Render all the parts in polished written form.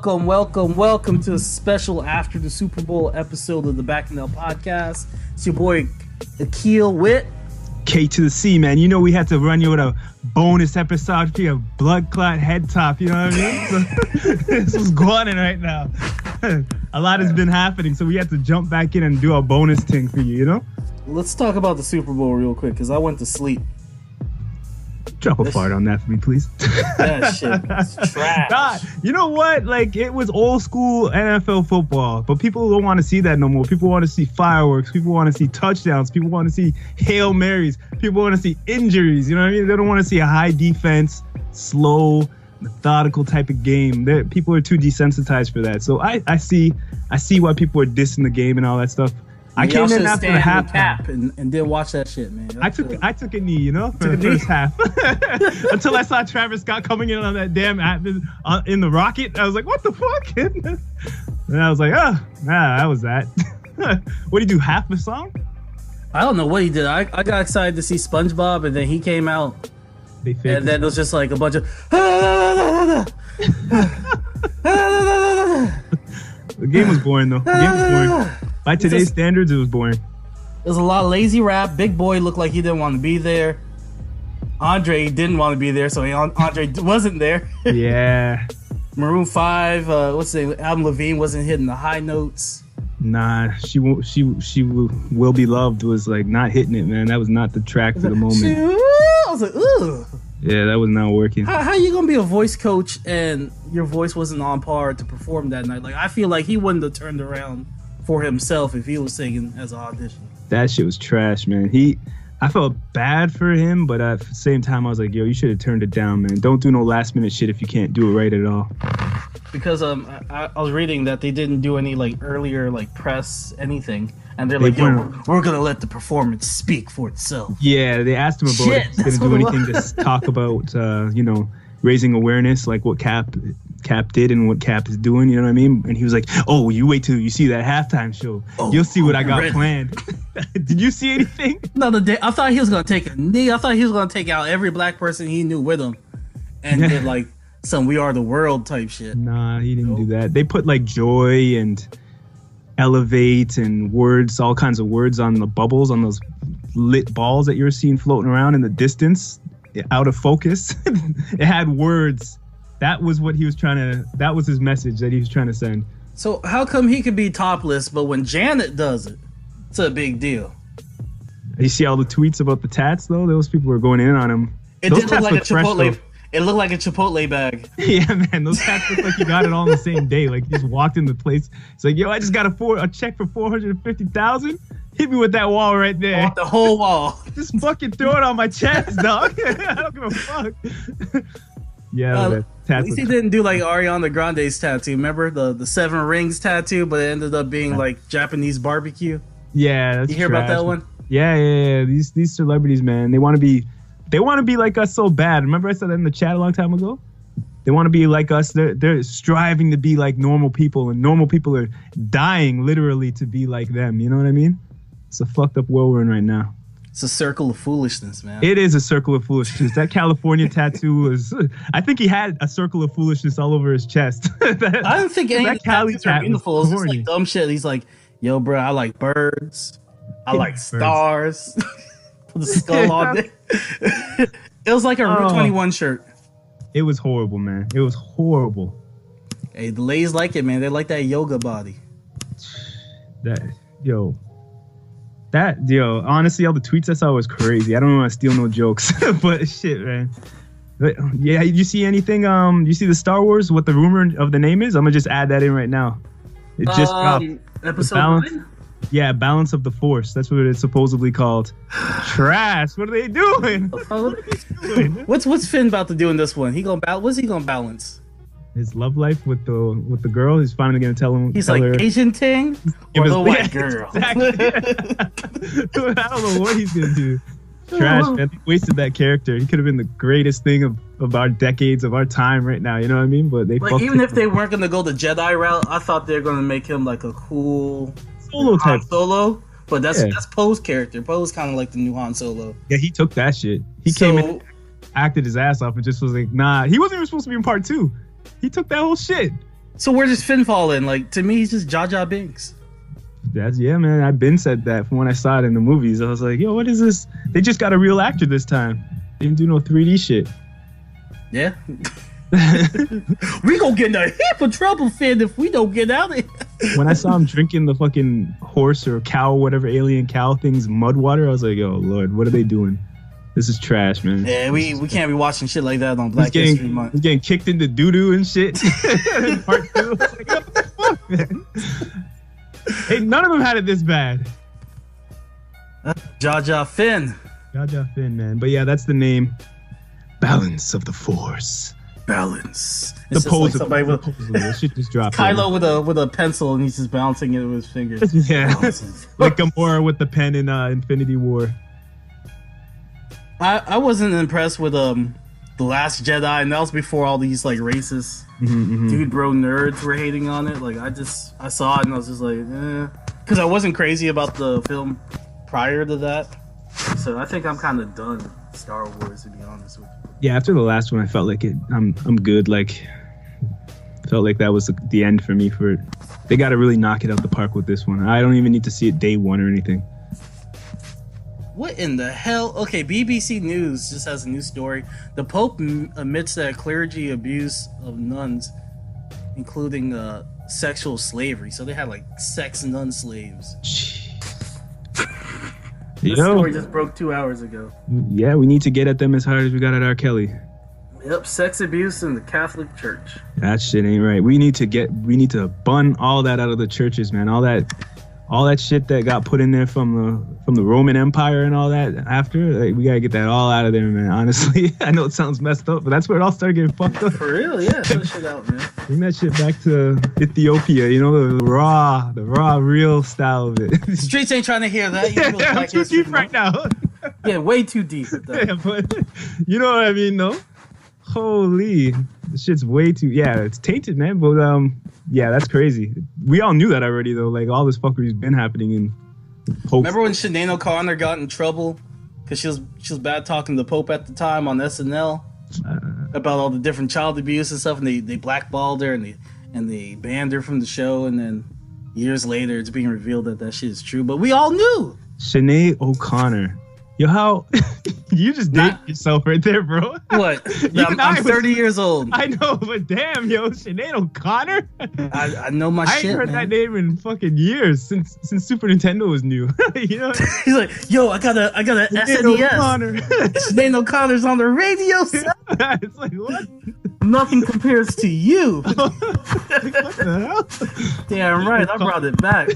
Welcome to a special after the Super Bowl episode of the Bacchanal podcast. It's your boy Akil with K to the C, man. You know we had to run you with a bonus episode for your blood clot head top. You know what I mean? So, this was going on right now. A lot has been happening, so we had to jump back in and do a bonus thing for you. You know? Let's talk about the Super Bowl real quick because I went to sleep. Drop a fart on that for me, please. That shit is trash. God, you know what? Like, it was old school NFL football, but people don't want to see that no more. People want to see fireworks. People want to see touchdowns. People want to see Hail Marys. People want to see injuries. You know what I mean? They don't want to see a high defense, slow, methodical type of game. People are too desensitized for that. So I see why people are dissing the game and all that stuff. I came in after the half and didn't watch that shit, man. I took a knee, you know, for the first half until I saw Travis Scott coming in on that damn in the rocket. I was like, what the fuck? And I was like, that was that. What did he do? Half the song? I don't know what he did. I got excited to see SpongeBob, and then he came out, and then it was just like a bunch of. The game was boring though. The game was boring. By today's standards, it was boring. There's a lot of lazy rap. Big Boy looked like he didn't want to be there. Andre didn't want to be there, so Andre wasn't there. Yeah. Maroon 5, what's the name? Adam Levine wasn't hitting the high notes. Nah, she will be loved was like not hitting it, man. That was not the track for the moment. I was like, ugh. Yeah, that was not working. How you gonna be a voice coach and your voice wasn't on par to perform that night? Like, I feel like he wouldn't have turned around for himself if he was singing as an audition. That shit was trash, man. I felt bad for him, but at the same time, I was like, yo, you should have turned it down, man. Don't do no last minute shit if you can't do it right at all. Because I was reading that they didn't do any like earlier like press anything, and they're like, yo, we're gonna let the performance speak for itself. Yeah, they asked him about if he's gonna do anything to talk about raising awareness, like what Cap did and what Cap is doing, you know what I mean? And he was like, oh, you wait till you see that halftime show. You'll see what I got planned. Did you see anything? No, I thought he was going to take a knee. I thought he was going to take out every black person he knew with him and did like some We Are the World type shit. Nah, he didn't do that. They put like joy and elevate and words, all kinds of words on the bubbles, on those lit balls that you were seeing floating around in the distance, out of focus. It had words. That was what he was that was his message that he was trying to send. So how come he could be topless, but when Janet does it, it's a big deal? You see all the tweets about the tats, though? Those people were going in on him. It did look like a Chipotle. It looked like a Chipotle bag. Yeah, man. Those tats look like you got it all on the same day. Like, you just walked in the place. It's like, yo, I just got a check for $450,000. Hit me with that wall right there. The whole wall. Just fucking throw it on my chest, dog. I don't give a fuck. Yeah, at least he didn't do like Ariana Grande's tattoo. Remember the 7 rings tattoo, but it ended up being like Japanese barbecue. Yeah, that's you hear about that one? Yeah. These celebrities, man, they want to be like us so bad. Remember I said that in the chat a long time ago? They want to be like us. They're striving to be like normal people, and normal people are dying literally to be like them. You know what I mean? It's a fucked up world we're in right now. It's a circle of foolishness, man. It is a circle of foolishness. That California tattoo was... I think he had a circle of foolishness all over his chest. I don't think any of the tattoos are beautiful. It's just like dumb shit. He's like, yo, bro, I like birds. I like stars. Put the skull on it. It was like a Route 21 shirt. It was horrible, man. It was horrible. Hey, the ladies like it, man. They like that yoga body. Honestly, all the tweets I saw was crazy. I don't want to steal no jokes, but shit, man. But, yeah, you see anything? You see the Star Wars? What the rumor of the name is? I'm gonna just add that in right now. It just dropped. Episode 9? Yeah, Balance of the Force. That's what it's supposedly called. Trash. What are they doing? What are they doing? What's Finn about to do in this one? What's he gonna balance? His love life with the girl. He's finally gonna tell like her, Asian Ting or the white girl. Exactly. I don't know what he's gonna do. Trash, man. They wasted that character. He could have been the greatest thing of our decades, of our time right now. You know what I mean? But they even if they weren't gonna go the Jedi route, I thought they were gonna make him like a cool Solo type. Solo. But that's Poe's character. Poe's kind of like the new Han Solo. Yeah, he took that shit. He came in, acted his ass off, and just was like, nah. He wasn't even supposed to be in part 2. He took that whole shit. So where does Finn fall in? Like, to me, he's just Jar Jar Binks. Yeah, man. I've been said that from when I saw it in the movies. I was like, yo, what is this? They just got a real actor this time. They didn't do no 3D shit. Yeah. We gonna get in a heap of trouble, Finn, if we don't get out of here. When I saw him drinking the fucking horse or cow, whatever alien cow thing's mud water, I was like, oh, Lord, what are they doing? This is trash, man. Yeah, we can't be watching shit like that on Black History Month. He's getting kicked into doo-doo and shit. Part 2. Like, what the fuck, man? Hey, none of them had it this bad. Jar Jar Finn. Jar Jar Finn, man. But yeah, that's the name. Balance of the Force. Balance. It's the pose. Like somebody with shit just dropped. Kylo with a pencil and he's just bouncing it with his fingers. Yeah, like Gamora with the pen in Infinity War. I wasn't impressed with The Last Jedi, and that was before all these like racist dude bro nerds were hating on it. Like I saw it and I was just like, because I wasn't crazy about the film prior to that. So I think I'm kind of done with Star Wars, to be honest with you. Yeah, after the last one, I felt like I'm good. Like, felt like that was the end for me. For it, they got to really knock it out the park with this one. I don't even need to see it day one or anything. What in the hell? Okay, BBC News just has a new story. The Pope admits that clergy abuse of nuns, including sexual slavery. So they had like sex nun slaves. This story just broke 2 hours ago. Yeah, we need to get at them as hard as we got at R. Kelly. Yep, sex abuse in the Catholic Church. That shit ain't right. We need to bun all that out of the churches, man. All that shit that got put in there from the Roman Empire and all that after, like, we gotta get that all out of there, man. Honestly, I know it sounds messed up, but that's where it all started getting fucked up. For real, yeah, throw shit out, man. Bring that shit back to Ethiopia, you know, the raw, real style of it. Streets ain't trying to hear that. I'm too deep right now. Yeah, way too deep with that. Yeah, but you know what I mean, though. Holy, this shit's way too. Yeah, it's tainted, man. But yeah, that's crazy. We all knew that already, though. Like, all this fuckery's been happening in Pope. Remember when Sinead O'Connor got in trouble because she was bad talking to the Pope at the time on SNL about all the different child abuse and stuff, and they blackballed her and they banned her from the show, and then years later it's being revealed that shit is true. But we all knew. Sinead O'Connor. Yo, how you just dated yourself right there, bro. What? I'm 30 years old. I know, but damn, yo, Sinead O'Connor. I know my shit. I ain't heard that name in fucking years since Super Nintendo was new. You know? He's like, yo, I got a SNES. O'Connor. Sinead O'Connor's on the radio. It's like, what? Nothing compares to you. Like, what the hell? Damn right, I brought it back.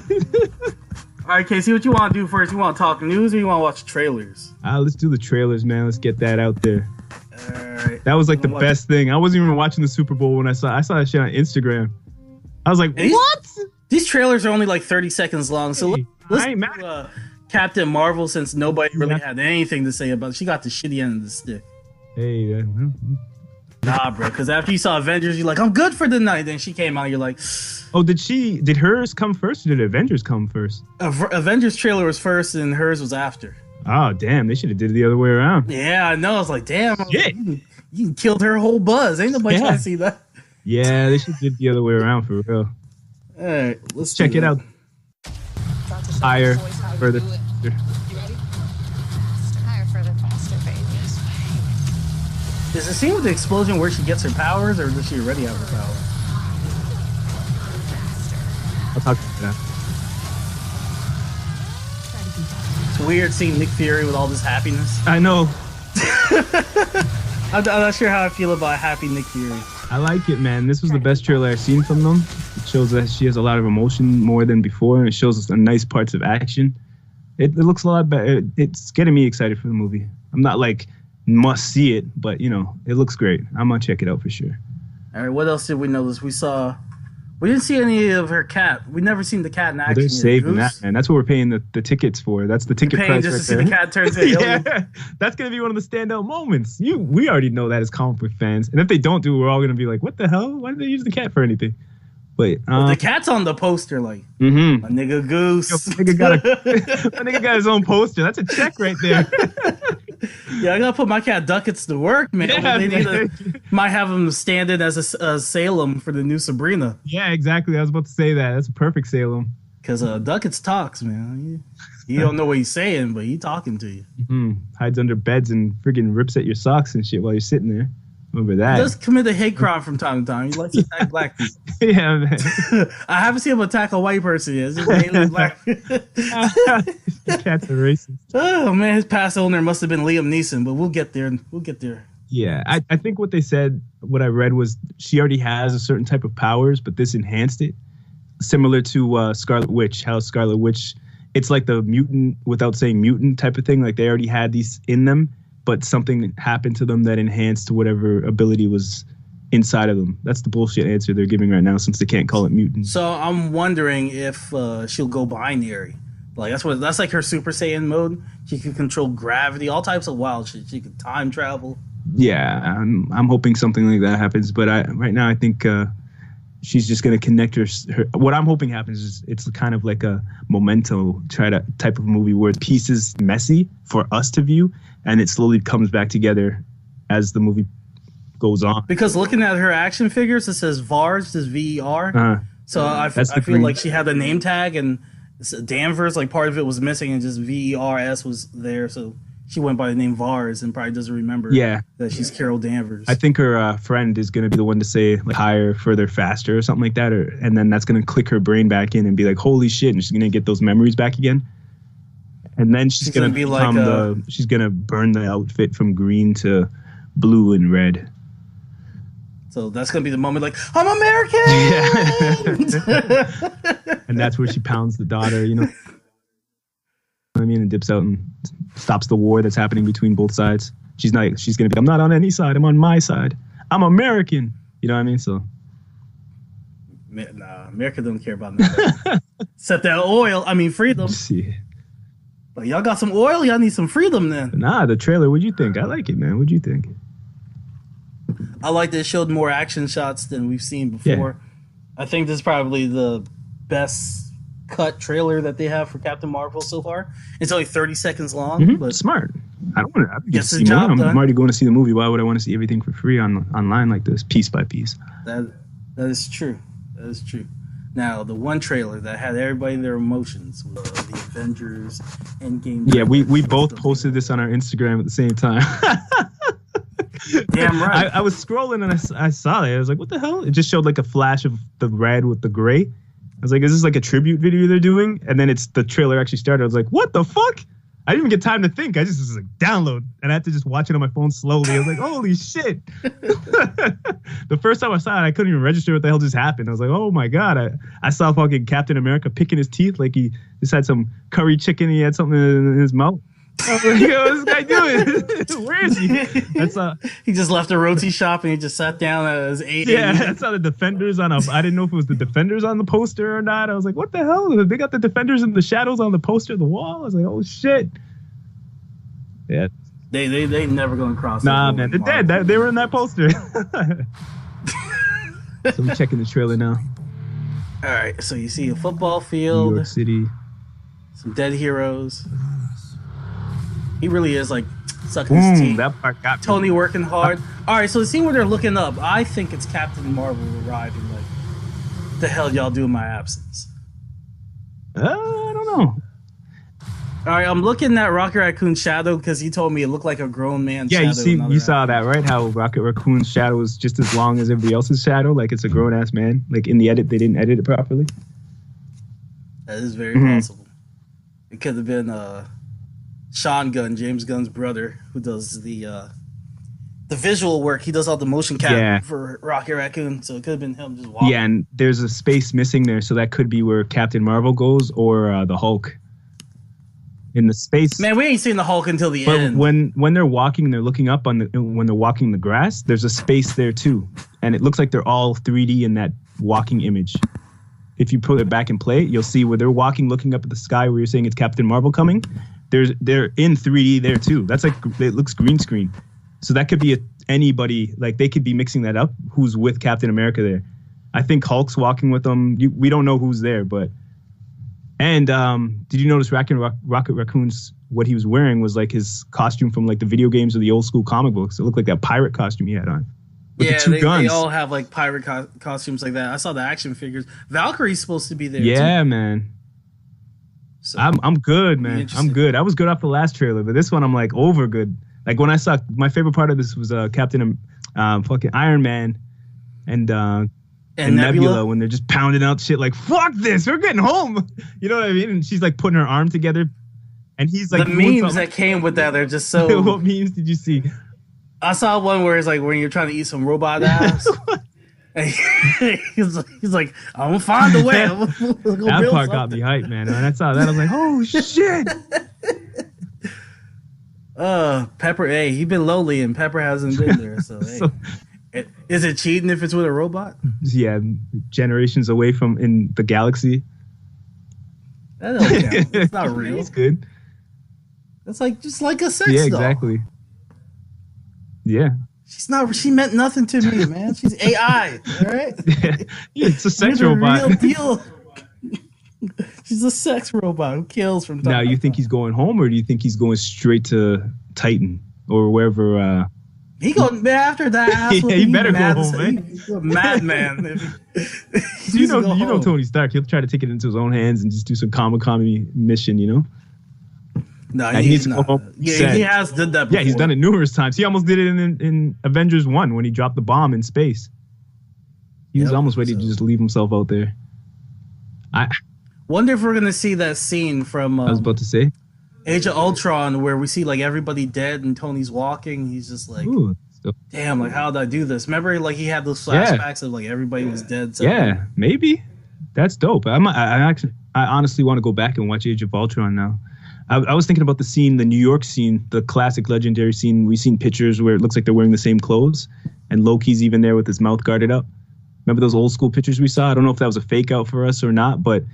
All right, Casey, what you want to do first? You want to talk news or you want to watch trailers? Let's do the trailers, man. Let's get that out there. All right. That was like the best thing. I wasn't even watching the Super Bowl when I saw that shit on Instagram. I was like, what? These trailers are only like 30 seconds long. So let's do Captain Marvel, since nobody really had anything to say about it. She got the shitty end of the stick. Hey, nah, bro, because after you saw Avengers, you're like, I'm good for the night. Then she came out, you're like, oh, did hers come first or did Avengers come first? Avengers trailer was first and hers was after. Oh, damn, they should have did it the other way around. Yeah, I know. I was like, damn, you killed her whole buzz. Ain't nobody trying to see that. Yeah, they should have did it the other way around for real. All right, let's check it out. Higher, further. You ready? Higher, further, faster, baby. Is the scene with the explosion where she gets her powers, or does she already have her powers? I'll talk to you now. It's weird seeing Nick Fury with all this happiness. I know. I'm not sure how I feel about happy Nick Fury. I like it, man. This was the best trailer I've seen from them. It shows that she has a lot of emotion more than before, and it shows us the nice parts of action. It looks a lot better. It's getting me excited for the movie. I'm not like must see it, but you know, it looks great. I'm gonna check it out for sure. All right, what else did we notice? We didn't see any of her cat. We never seen the cat in action. They're saving that, man. That's what we're paying the tickets for. That's the ticket price just right to see there. the cat turn to alien. Yeah, that's gonna be one of the standout moments. We already know that as comic book fans, and if they don't do, we're all gonna be like, "What the hell? Why did they use the cat for anything?" But the cat's on the poster, like a nigga Goose. My nigga got his own poster. That's a check right there. Yeah, I gotta put my cat Duckets to work, man. Yeah, They might have him stand in as a Salem for the new Sabrina. Yeah, exactly. I was about to say that. That's a perfect Salem. Because Duckets talks, man. You don't know what he's saying, but he talking to you. Mm-hmm. Hides under beds and freaking rips at your socks and shit while you're sitting there. Remember that? He does commit a hate crime from time to time. He likes to attack black people. Yeah, man. I haven't seen him attack a white person yet. It's just mainly black people. Cats are racist. Oh, man. His past owner must have been Liam Neeson, but we'll get there. We'll get there. Yeah, I think what they said, what I read was she already has a certain type of powers, but this enhanced it. Similar to Scarlet Witch, how Scarlet Witch, it's like the mutant without saying mutant type of thing. Like they already had these in them, but something happened to them that enhanced whatever ability was inside of them. That's the bullshit answer they're giving right now since they can't call it mutant. So I'm wondering if she'll go binary. Like that's like her Super Saiyan mode. She can control gravity, all types of wild shit. She can time travel. Yeah, I'm hoping something like that happens. But right now I think she's just going to connect her. What I'm hoping happens is it's kind of like a Memento type of movie where the piece is messy for us to view, and it slowly comes back together as the movie goes on. Because looking at her action figures, it says VARS, says VER. So I feel like she had a name tag, and Danvers, like part of it was missing, and just VERS was there. So she went by the name VARS and probably doesn't remember that she's Carol Danvers. I think her friend is going to be the one to say like higher, further, faster or something like that. And then that's going to click her brain back in and be like, holy shit. And she's going to get those memories back again. And then she's going to be like, she's going to burn the outfit from green to blue and red. So that's going to be the moment like, I'm American! Yeah. And that's where she pounds the daughter, you know. I mean, and dips out and stops the war that's happening between both sides. She's gonna be, I'm not on any side, I'm on my side. I'm American. You know what I mean? So nah, America doesn't care about that. Except that oil. I mean freedom. Yeah. Like y'all got some oil, y'all need some freedom then. Nah, the trailer, what'd you think? I like it, man. What'd you think? I like that it showed more action shots than we've seen before. Yeah. I think this is probably the best cut trailer that they have for Captain Marvel so far. It's only 30 seconds long, but smart. I don't want to get the job done. I'm already going to see the movie. Why would I want to see everything for free online like this, piece by piece? That is true. That is true. Now, the one trailer that had everybody in their emotions was the Avengers Endgame. Yeah, we both posted this on our Instagram at the same time. Damn right. I was scrolling and I saw it. I was like, what the hell? It just showed like a flash of the red with the gray. I was like, is this like a tribute video they're doing? And then the trailer actually started. I was like, what the fuck? I didn't even get time to think. I just was like, download. And I had to just watch it on my phone slowly. I was like, holy shit. The first time I saw it, I couldn't even register what the hell just happened. I was like, oh my God. I saw fucking Captain America picking his teeth like he just had some curry chicken. He had something in his mouth. I was like, yo, what's this guy doing? Where is he? He just left a roti shop and he just sat down at his 8. Yeah, that's how the Defenders I didn't know if it was the Defenders on the poster or not. I was like, what the hell? They got the Defenders in the shadows on the poster of the wall. I was like, oh shit. Yeah. They never gonna cross. Nah, man, they're dead. They were in that poster. So we're checking the trailer now. All right, so you see a football field, New York City, some dead heroes. He really is like sucking his teeth. That part got Tony working hard. All right, so the scene where they're looking up, I think it's Captain Marvel arriving. Like, the hell y'all do in my absence? I don't know. All right, I'm looking at Rocket Raccoon's shadow because he told me it looked like a grown man's shadow. Yeah, you saw that, right? How Rocket Raccoon's shadow is just as long as everybody else's shadow, like it's a grown ass man. Like in the edit, they didn't edit it properly. That is very possible. It could have been Sean Gunn, James Gunn's brother, who does the visual work. He does all the motion cap for Rocket Raccoon, so it could have been him just walking. Yeah, and there's a space missing there, so that could be where Captain Marvel goes or the Hulk. In the space, man, we ain't seen the Hulk until the end. When they're walking and they're looking up when they're walking the grass, there's a space there too, and it looks like they're all 3D in that walking image. If you put it back and play it, you'll see where they're walking, looking up at the sky, where you're saying it's Captain Marvel coming. They're in 3D there too. That's like it looks green screen, so that could be anybody. Like they could be mixing that up. Who's with Captain America there? I think Hulk's walking with them. We don't know who's there, but. And did you notice Rocket Raccoon's what he was wearing was like his costume from like the video games or the old school comic books. It looked like that pirate costume he had on. With the two guns. They all have like pirate costumes like that. I saw the action figures. Valkyrie's supposed to be there. Yeah, too. Man. So I'm good, man. I'm good. I was good off the last trailer, but this one I'm like over good. Like when I saw, my favorite part of this was fucking Iron Man and Nebula when they're just pounding out shit like, fuck this, we're getting home. You know what I mean? And she's like putting her arm together, and he's like, the memes that came with that, they're just so. What memes did you see? I saw one where it's like when you're trying to eat some robot ass. he's like, I'm gonna find a way. That part got me hyped, man. When I saw that, I was like, oh shit. Pepper, hey, he been lowly and Pepper hasn't been there. So, hey. Is it cheating if it's with a robot? Yeah, generations away from in the galaxy. That don't count. It's not real. It's good. It's like just like a sex doll. Yeah, exactly. Yeah. She meant nothing to me, man. She's AI, all right? Yeah, it's a sex robot. Real deal. She's a sex robot who kills from time. Now, you think he's going home, or do you think he's going straight to Titan or wherever? He going after that ass. Yeah, he better go home, man. He's a madman. You know Tony Stark. He'll try to take it into his own hands and just do some Kamikami mission, you know? No, he needs to go home. Yeah, he has done that before. Yeah, he's done it numerous times. He almost did it in Avengers 1 when he dropped the bomb in space. He was almost ready to just leave himself out there. I wonder if we're going to see that scene from... I was about to say. Age of Ultron, where we see like everybody dead and Tony's walking. He's just like, damn, like how did I do this? Remember, like he had those flashbacks of like everybody was dead. So. Yeah, maybe. That's dope. I honestly want to go back and watch Age of Ultron now. I was thinking about the scene, the New York scene, the classic legendary scene. We've seen pictures where it looks like they're wearing the same clothes, and Loki's even there with his mouth guarded up. Remember those old school pictures we saw? I don't know if that was a fake out for us or not, but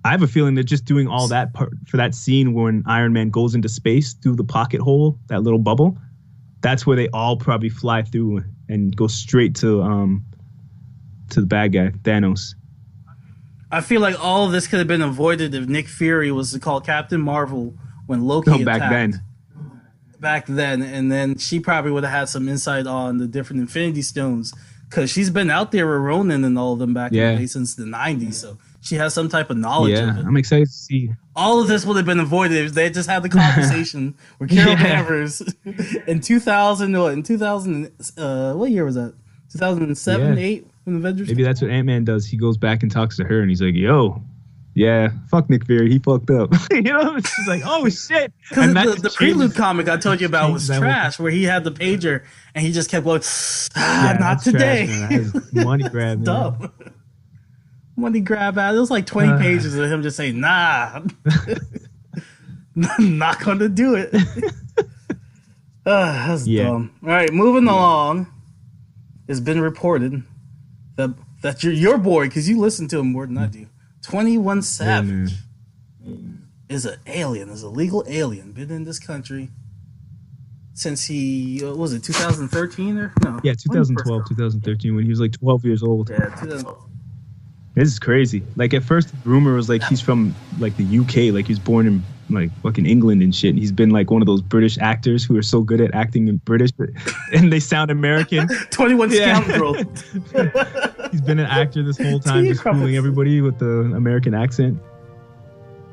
I have a feeling they're just doing all that part for that scene when Iron Man goes into space through the pocket hole, that little bubble. That's where they all probably fly through and go straight to the bad guy, Thanos. I feel like all of this could have been avoided if Nick Fury was called Captain Marvel when Loki attacked. Back then, and then she probably would have had some insight on the different Infinity Stones, because she's been out there with Ronan and all of them back in the day since the 90s, so she has some type of knowledge of it. I'm excited to see. All of this would have been avoided if they just had the conversation with Carol Danvers in 2000. What year was that? 2007, 8 when Avengers. Maybe that's what Ant-Man does. He goes back and talks to her, and he's like, "Yo, yeah, fuck Nick Fury. He fucked up." You know, she's like, "Oh shit." Because the Prelude comic I told you about was trash, where he had the pager and he just kept going, "Not today." Trash, man. That is money grab, man. Dumb. Money grab out. It was like 20 pages of him just saying, "Nah, not gonna do it." That's dumb. All right, moving along. It's been reported that your boy, because you listen to him more than I do, 21 Savage is an alien, is a legal alien, been in this country since he, what was it, 2013 or no? Yeah, 2012, 2013, when he was like 12 years old. Yeah, 2012. This is crazy. Like at first, the rumor was like he's from like the UK, like he was born in like fucking England and shit. And he's been like one of those British actors who are so good at acting in British, and they sound American. 21 Scoundrel. He's been an actor this whole time, just fooling everybody with the American accent.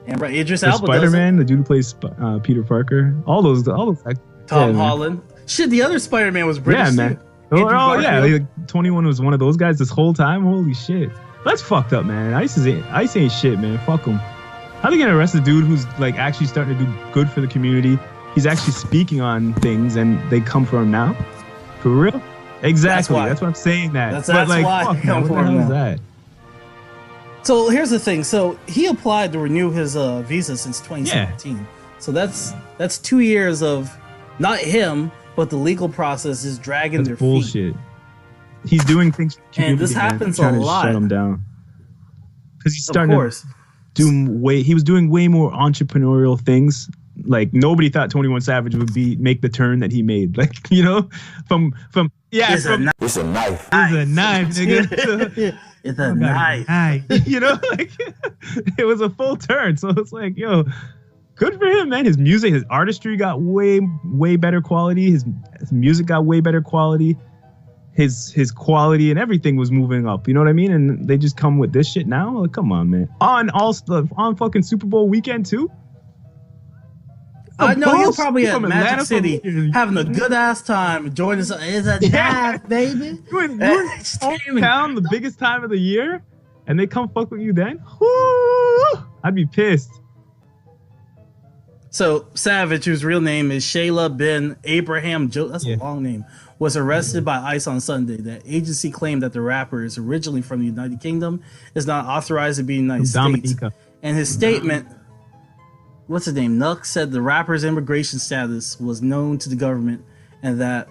And right, Idris Elba, Spider-Man, the dude who plays Peter Parker, all those actors. Tom Holland. Shit, the other Spider-Man was British. Yeah, man. Oh yeah, like, 21 was one of those guys this whole time. Holy shit. That's fucked up, man. Ice ain't shit, man. Fuck him. How they gonna arrest a dude who's like actually starting to do good for the community? He's actually speaking on things, and they come for him now? For real? Exactly. That's what I'm saying. That's like, why fuck, man, what the hell is that? So here's the thing. So he applied to renew his visa since 2017. Yeah. So that's 2 years of not him, but the legal process is dragging their bullshit. Feet. He's doing things for the community, and this happens a lot. To shut him down because he's starting to he was doing way more entrepreneurial things. Like nobody thought 21 Savage would make the turn that he made. Like, you know, from it's a knife. It's a knife, nigga. It's a knife. You know, like it was a full turn. So it's like, yo, Good for him, man. His music, his artistry got way better quality. His music got way better quality. His quality and everything was moving up. You know what I mean? And they just come with this shit now. Like, come on, man. On fucking Super Bowl weekend too. I know you're probably at Magic City having a good ass time, enjoying this. It's a dive, baby. You're in hometown, the biggest time of the year, and they come fuck with you then? Woo! I'd be pissed. So Savage, whose real name is Shayla bin Abraham, that's a long name, was arrested by ICE on Sunday. The agency claimed that the rapper is originally from the United Kingdom, is not authorized to be in the United States. And his statement, what's his name? Nuck said the rapper's immigration status was known to the government and that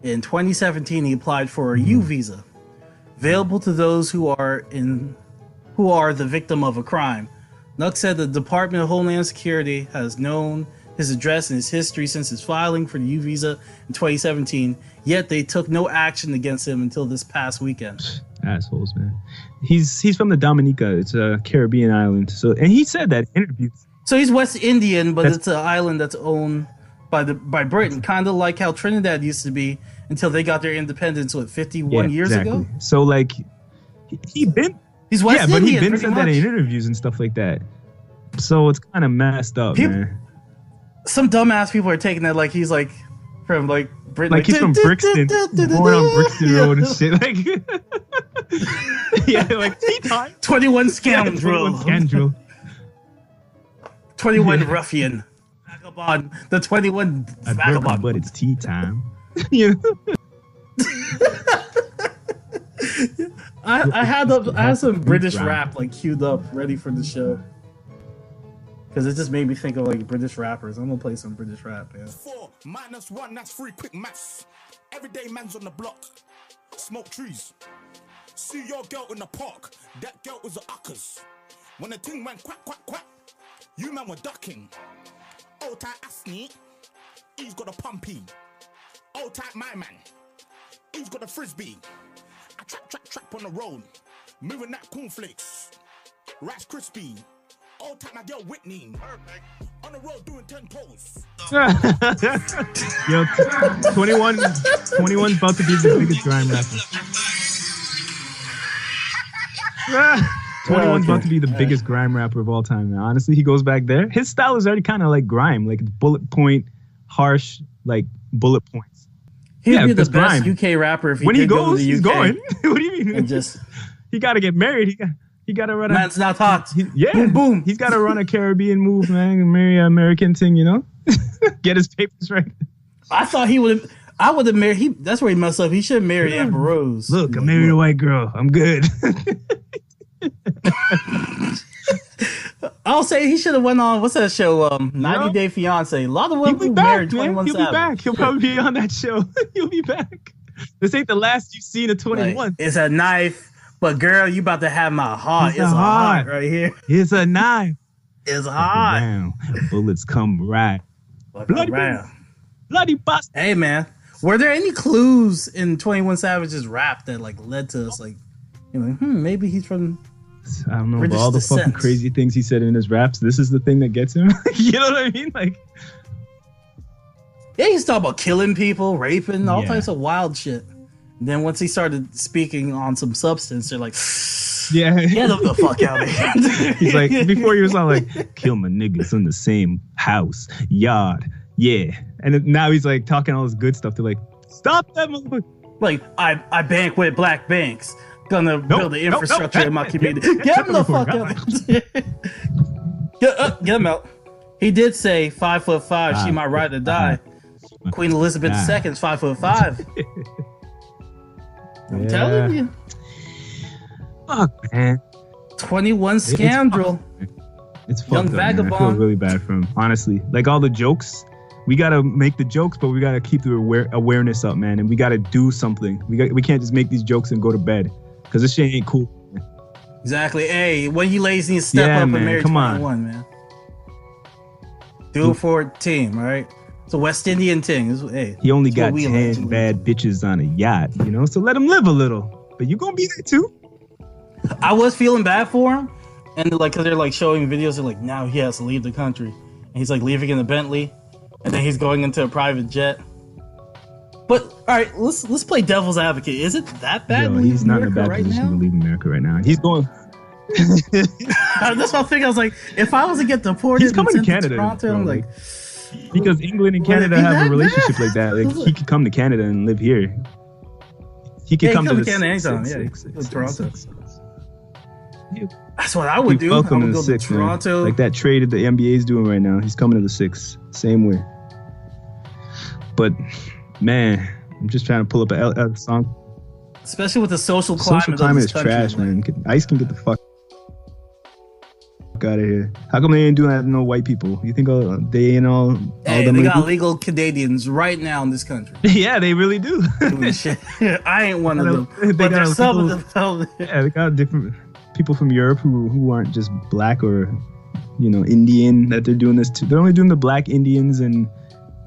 in 2017 he applied for a U visa, available to those who are the victim of a crime. Nuck said the Department of Homeland Security has known his address and his history since his filing for the U visa in 2017, yet they took no action against him until this past weekend. Assholes, man. He's from the Dominica. It's a Caribbean island. And he said that in interviews. So he's West Indian, but it's an island that's owned by Britain, kind of like how Trinidad used to be until they got their independence 51 years ago. So like he's West Indian, but he's been said that in interviews and stuff like that. So it's kind of messed up, man. Some dumbass people are taking that like he's like from like Britain. Like he's from Brixton, born on Brixton Road and shit. Like, yeah, like tea time. 21 Scoundrel. 21 Scoundrel. 21 Ruffian. Vagabond. The 21 Vagabond. But it's tea time. You know? I had some British rap like queued up, ready for the show. Because it just made me think of like British rappers. I'm gonna play some British rap, yeah. 4 minus 1, that's 3, quick maths. Everyday man's on the block. Smoke trees. See your girl in the park. That girl was a uckers. When the thing went quack, quack, quack, you man were ducking. Old tight Asney, he's got a pumpy. Old tight my man, he's got a frisbee. I trap on the road, moving that cornflakes. Rice crispy. Old tight my girl Whitney. Perfect. On the road doing 10 toes. Yo, 21's about to be the biggest grime rapper. 21's about to be the biggest grime rapper of all time, man. Honestly, he goes back there. His style is already kind of like grime, like bullet point, harsh, like bullet points. He'd be the best UK rapper if he goes, to the UK. He's going. What do you mean? And just he got to get married. He got to run a... Man's not hot. Boom, boom. He's got to run a Caribbean move, man. And marry an American thing, you know? Get his papers right. I thought he would have... I would have married... That's where he messed up. He should marry Amber Rose. Look, I married a white girl. I'm good. I'll say he should have went on... What's that show? 90 Day Fiancé. A lot of women who married 21 He'll be back. He'll probably be on that show. He'll be back. This ain't the last you've seen of 21. Like, it's a knife... But girl, you about to have my heart. It's a heart right here. It's a knife. It's hot. Down. Bullets come right. Bloody bust. Hey man, were there any clues in 21 Savage's rap that like led to us like, you know, maybe he's from I don't know, British but all the descent. fucking crazy things he said in his raps, this is the thing that gets him. You know what I mean? Like, yeah, he's talking about killing people, raping, all types of wild shit. Then once he started speaking on some substance, they're like, yeah, get him the fuck out of here. He's like, before he was all like, kill my niggas in the same house, yard, yeah. And now he's like talking all this good stuff. They're like, stop that motherfucker. Like, I bank with black banks. Gonna build the infrastructure in my community. Get him the fuck out. Get him out. He did say 5'5", she might ride or die. Queen Elizabeth II's 5'5". I'm telling you. Fuck, man. 21 Scoundrel. It's fucked Young up, vagabond. Man. I feel really bad for him, honestly. Like all the jokes, we gotta make the jokes, but we gotta keep the awareness up, man. And we gotta do something. We can't just make these jokes and go to bed, because this shit ain't cool. Exactly. Hey, when you lazy, step up and marry 21, man. Do it for a team, all right? It's a West Indian thing. Hey, he only got 10 bad bitches on a yacht, you know? So let him live a little. But you gonna be there too. I was feeling bad for him. And like, cause they're like showing videos, they're like, now he has to leave the country. And he's like leaving in a Bentley, and then he's going into a private jet. But all right, let's play devil's advocate. Is it that bad? Yo, he's not in a bad position to leave America right now. He's going. That's what I think. I was like, if I was to get deported, he's coming to Canada. Toronto, Bro, I'm like, because England and Canada have a relationship like that. Like he could come to Canada and live here. He could come to Canada anytime. Toronto. That's what I would do. Welcome I would to go the 6, to Toronto. Man. Like that trade that the NBA is doing right now. He's coming to the 6. Same way. But man, I'm just trying to pull up a song. Especially with the social climate. Social climate is trash, man. ICE can get the fuck out of here. How come they ain't doing that to no white people? You think they ain't all hey, them they got legal Canadians right now in this country. Yeah, they really do. Shit. I ain't one of them. But there's some of them. Yeah, they got different people from Europe who aren't just black or Indian that they're doing this to. They're only doing the black Indians and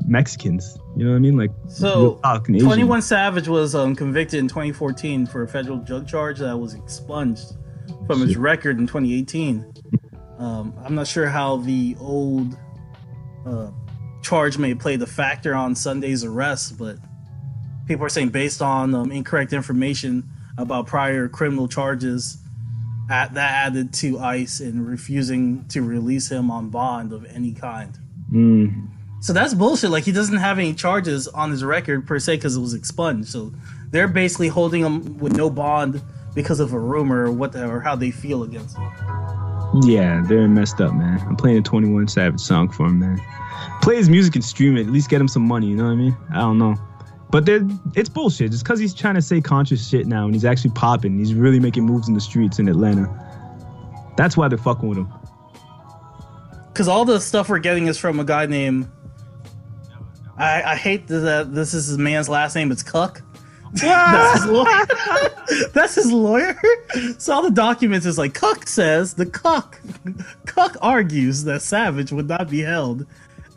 Mexicans. You know what I mean? Like, so 21 Savage was convicted in 2014 for a federal drug charge that was expunged from his record in 2018. I'm not sure how the old charge may play the factor on Sunday's arrest, but people are saying based on incorrect information about prior criminal charges that added to ICE in refusing to release him on bond of any kind. So that's bullshit. Like, he doesn't have any charges on his record per se because it was expunged. So they're basically holding him with no bond because of a rumor or how they feel against him. Yeah, they're messed up, man. I'm playing a 21 Savage song for him, man. Play his music and stream it. At least get him some money, you know what I mean? I don't know. But it's bullshit. Just because he's trying to say conscious shit now and he's actually popping. He's really making moves in the streets in Atlanta. That's why they're fucking with him. Because all the stuff we're getting is from a guy named... I hate that this is his man's last name. It's Cuck. That's his lawyer. That's his lawyer. So all the documents is like, Cuck says the Cuck argues that Savage would not be held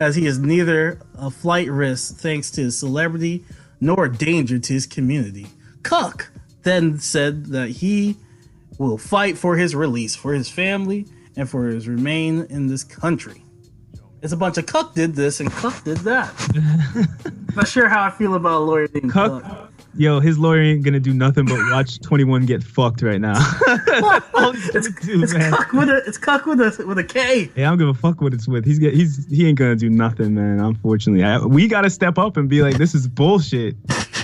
as he is neither a flight risk thanks to his celebrity nor a danger to his community. Cuck then said that he will fight for his release, for his family, and for his remain in this country. It's a bunch of Cuck did this and Cuck did that. Not sure how I feel about a lawyer named Cuck. Yo, his lawyer ain't gonna do nothing but watch 21 get fucked right now. It's Cuck with a K. Yeah, I don't give a fuck what it's with. He ain't gonna do nothing, man. Unfortunately, we gotta step up and be like, this is bullshit.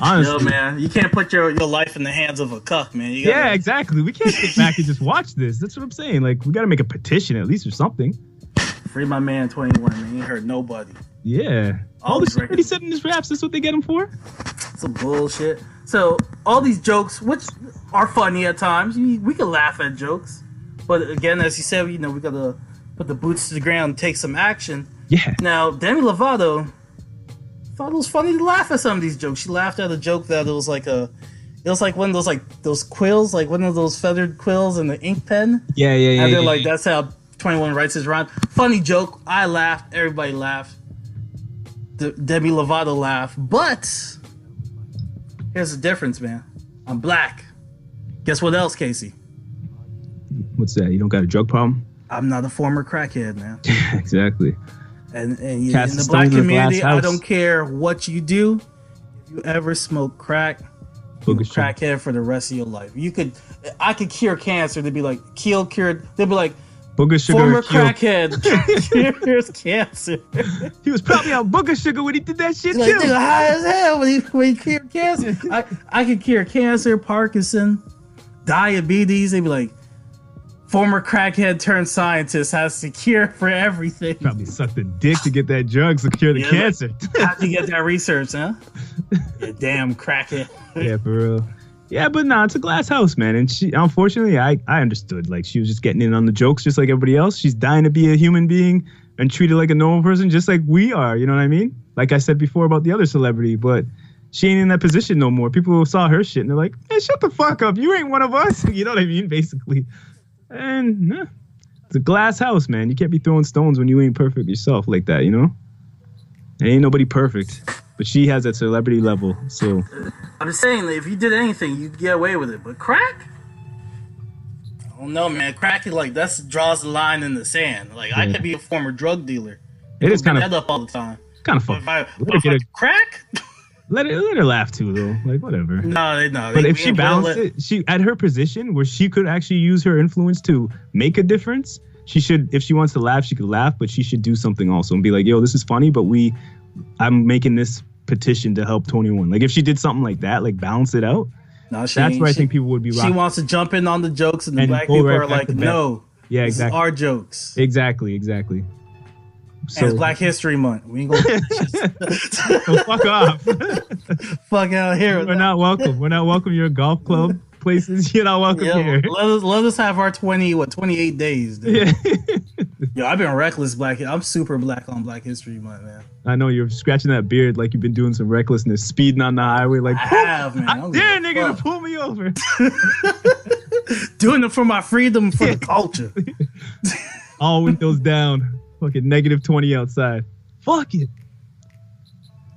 Honestly, yo, man, you can't put your life in the hands of a Cuck, man. Yeah, exactly. We can't sit back and just watch this. That's what I'm saying. Like, we gotta make a petition at least or something. Free my man 21, man. He ain't hurt nobody. Yeah. All the shit that he said in his raps, that's what they get him for? Some bullshit. So, all these jokes, which are funny at times, we can laugh at jokes. But again, as you said, we gotta put the boots to the ground and take some action. Yeah. Now, Demi Lovato thought it was funny to laugh at some of these jokes. She laughed at a joke that it was like one of those those quills, like one of those feathered quills in the ink pen. Yeah. And they're like, that's how 21 writes his rhyme. Funny joke. I laughed. Everybody laughed. Demi Lovato laughed. But here's the difference, man. I'm black. Guess what else, Casey? What's that? You don't got a drug problem? I'm not a former crackhead, man. Exactly. And in the black community, I don't care what you do. If you ever smoke crack, you're a crackhead for the rest of your life. I could cure cancer. They'd be like, cured. They'd be like, Booger Sugar former crackhead cures cancer. He was probably on Booger Sugar when he did that shit, like, too. High as hell when he cured cancer. I could cure cancer, Parkinson, diabetes. They'd be like, former crackhead turned scientist has the cure for everything. Probably sucked a dick to get that drug to cure the cancer. How'd you get that research, huh? You damn crackhead. Yeah, for real. Yeah, but nah, it's a glass house, man. And she, unfortunately, I understood. Like, she was just getting in on the jokes just like everybody else. She's dying to be a human being and treated like a normal person just like we are. You know what I mean? Like I said before about the other celebrity, but she ain't in that position no more. People saw her shit and they're like, hey, shut the fuck up. You ain't one of us. You know what I mean? Basically. And it's a glass house, man. You can't be throwing stones when you ain't perfect yourself like that, you know? There ain't nobody perfect. But she has that celebrity level, so... I'm just saying that if you did anything, you'd get away with it. But crack? I don't know, man. Crack, that draws the line in the sand. Like, I could be a former drug dealer. It is kind of up all the time. Kind of fucked. Crack. Let her laugh too though. Like whatever. No. But if she balanced it, she at her position where she could actually use her influence to make a difference. She should, if she wants to laugh, she could laugh, but she should do something also and be like, yo, this is funny, but I'm making this petition to help 21. Like if she did something like that, like balance it out. No, that's where I think people would be rocking. She wants to jump in on the jokes and the black people are like, no. Yeah, exactly. This is our jokes. Exactly. So, and it's Black History Month. We ain't gonna so fuck off. Fuck out here. We're not welcome. You're a golf club. Places you're not welcome here. Let us have our 28 days. Dude. Yeah. Yo, I've been reckless black. I'm super black on Black History Month, man. I know you're scratching that beard like you've been doing some recklessness, speeding on the highway. Like I have, man. I dare nigga to pull me over. Doing it for my freedom, for the culture. All windows down. Fucking -20 outside. Fuck it.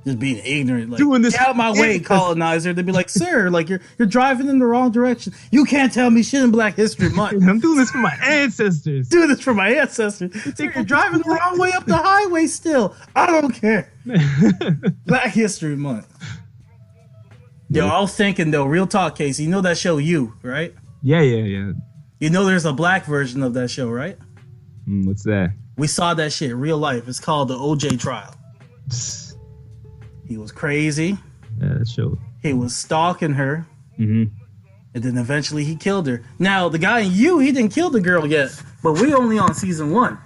Just being ignorant, like doing this get out my way, colonizer. They'd be like, sir, like you're driving in the wrong direction. You can't tell me shit in Black History Month. I'm doing this for my ancestors. Sir, you're driving the wrong way up the highway still. I don't care. Black History Month. Yo, I was thinking though, real talk, Casey, you know that show You, right? Yeah. You know there's a black version of that show, right? What's that? We saw that shit real life. It's called the OJ trial. He was crazy. Yeah, that show. He was stalking her. Mm-hmm. And then eventually he killed her. Now, the guy in You, he didn't kill the girl yet. But we only on season 1.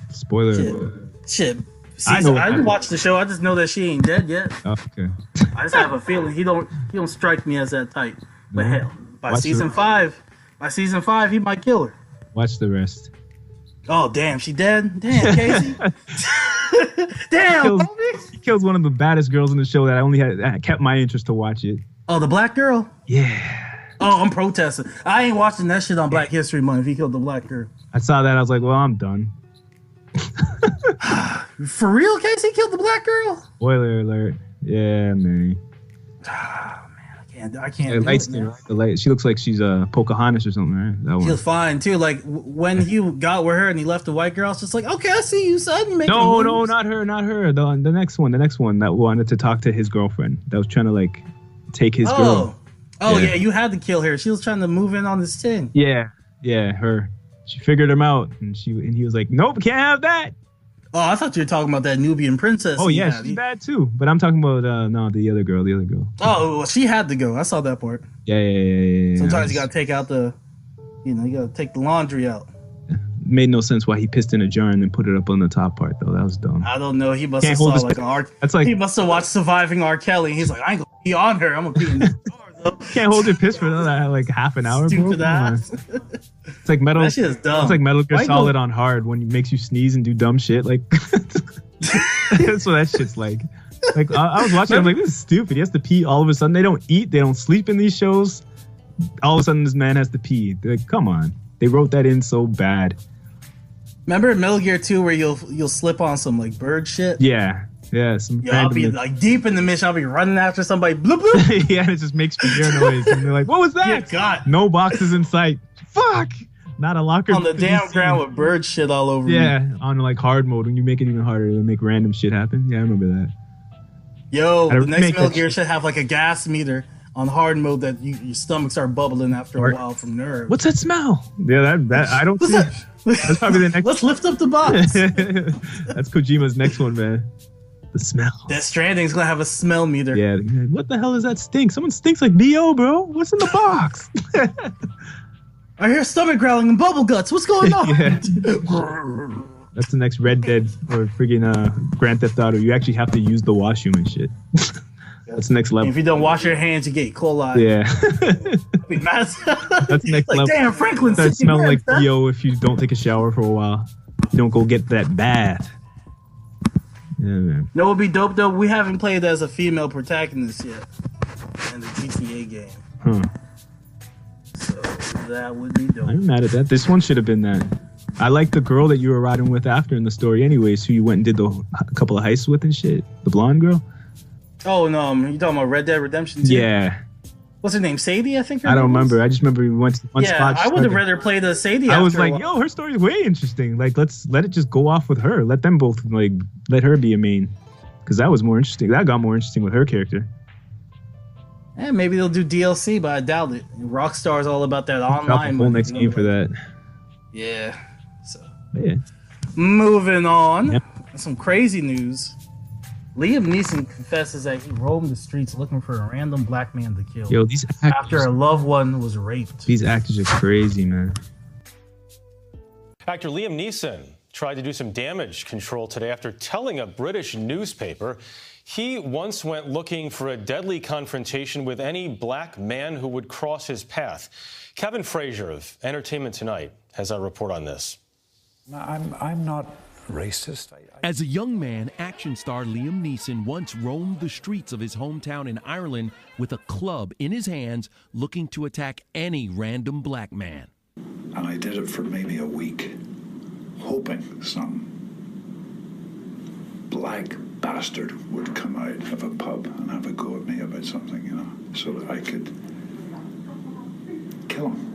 Spoiler. Shit. I didn't watch the show. I just know that she ain't dead yet. Oh, okay. I just have a feeling he don't strike me as that type. But hell, by season 5, he might kill her. Watch the rest. Oh, damn, she dead? Damn, Casey. Damn, he kills one of the baddest girls in the show that I kept my interest to watch it. Oh, the black girl? Yeah. Oh, I'm protesting. I ain't watching that shit on Black History Month if he killed the black girl. I saw that. I was like, well, I'm done. For real, Casey killed the black girl? Spoiler alert. Yeah, man. I can't. The light skin, right? She looks like she's a Pocahontas or something, right? That one. She was fine too. Like when he got with her and he left the white girl, I was just like, okay, I see you, son. No, not her. The next one that wanted to talk to his girlfriend. That was trying to like take his girl. Oh yeah, you had to kill her. She was trying to move in on this thing. Yeah, her. She figured him out, and he was like, nope, can't have that. Oh, I thought you were talking about that Nubian princess. Oh yeah, she's bad too. But I'm talking about the other girl. Oh, well, she had to go. I saw that part. Yeah. Sometimes you gotta take out you gotta take the laundry out. Made no sense why he pissed in a jar and then put it up on the top part though. That was dumb. I don't know. He must have saw like he must have watched Surviving R. Kelly. He's like, I ain't gonna pee on her. I'm gonna pee in the jar. Can't hold your piss for like half an hour, bro. Stupid ass. It's like Metal. That shit is dumb. It's like Metal Gear Solid on hard when it makes you sneeze and do dumb shit. Like that's what that shit's like. Like I was watching. I'm like, this is stupid. He has to pee all of a sudden. They don't eat. They don't sleep in these shows. All of a sudden, this man has to pee. They're like, come on. They wrote that in so bad. Remember in Metal Gear 2 where you'll slip on some like bird shit? Yeah. I'll be like deep in the mission. I'll be running after somebody. Bloop, bloop. Yeah, it just makes ear noise. And they're like, what was that? Yeah, God. No boxes in sight. Fuck. Not a locker. On the damn ground with bird shit all over me. Yeah, on like hard mode. When you make it even harder, it'll make random shit happen. Yeah, I remember that. Yo, the next Metal Gear should have like a gas meter on hard mode that your stomach start bubbling after a while from nerves. What's that smell? Yeah, that I don't see. That's probably the next. Let's lift up the box. That's Kojima's next one, man. The smell. Death Stranding's gonna have a smell meter. Yeah. What the hell is that stink? Someone stinks like BO, bro. What's in the box? I hear stomach growling and bubble guts. What's going on? That's the next Red Dead or friggin' Grand Theft Auto. You actually have to use the washroom and shit. That's the next level. If you don't wash your hands, you get E. coli. Yeah. That's next level. Damn, Franklin. Start smelling like BO if you don't take a shower for a while. You don't go get that bath. Yeah, man. No, it would be dope though. We haven't played as a female protagonist yet in the GTA game. Huh. So that would be dope. I'm mad at that. This one should have been that. I like the girl that you were riding with after in the story anyways, who you went and did a couple of heists with and shit. The blonde girl. Oh no, you talking about Red Dead Redemption 2? Yeah. what's her name? Sadie, I think. I don't remember. I just remember we went to one spot. I would have rather played the Sadie. I was like, yo, her story's way interesting. Like, let's let it just go off with her. Let them both, like, let her be a main. Because that was more interesting. That got more interesting with her character. Yeah, maybe they'll do DLC, but I doubt it. Rockstar's all about that online. Whole next game for that. Yeah. So. Yeah. Moving on. Yep. Some crazy news. Liam Neeson confesses that he roamed the streets looking for a random black man to kill. Yo, these actors, after a loved one was raped. These actors are crazy, man. Actor Liam Neeson tried to do some damage control today after telling a British newspaper he once went looking for a deadly confrontation with any black man who would cross his path. Kevin Frazier of Entertainment Tonight has our report on this. I'm not racist. As a young man, action star Liam Neeson once roamed the streets of his hometown in Ireland with a club in his hands looking to attack any random black man. And I did it for maybe a week, hoping some black bastard would come out of a pub and have a go at me about something, you know, so that I could kill him.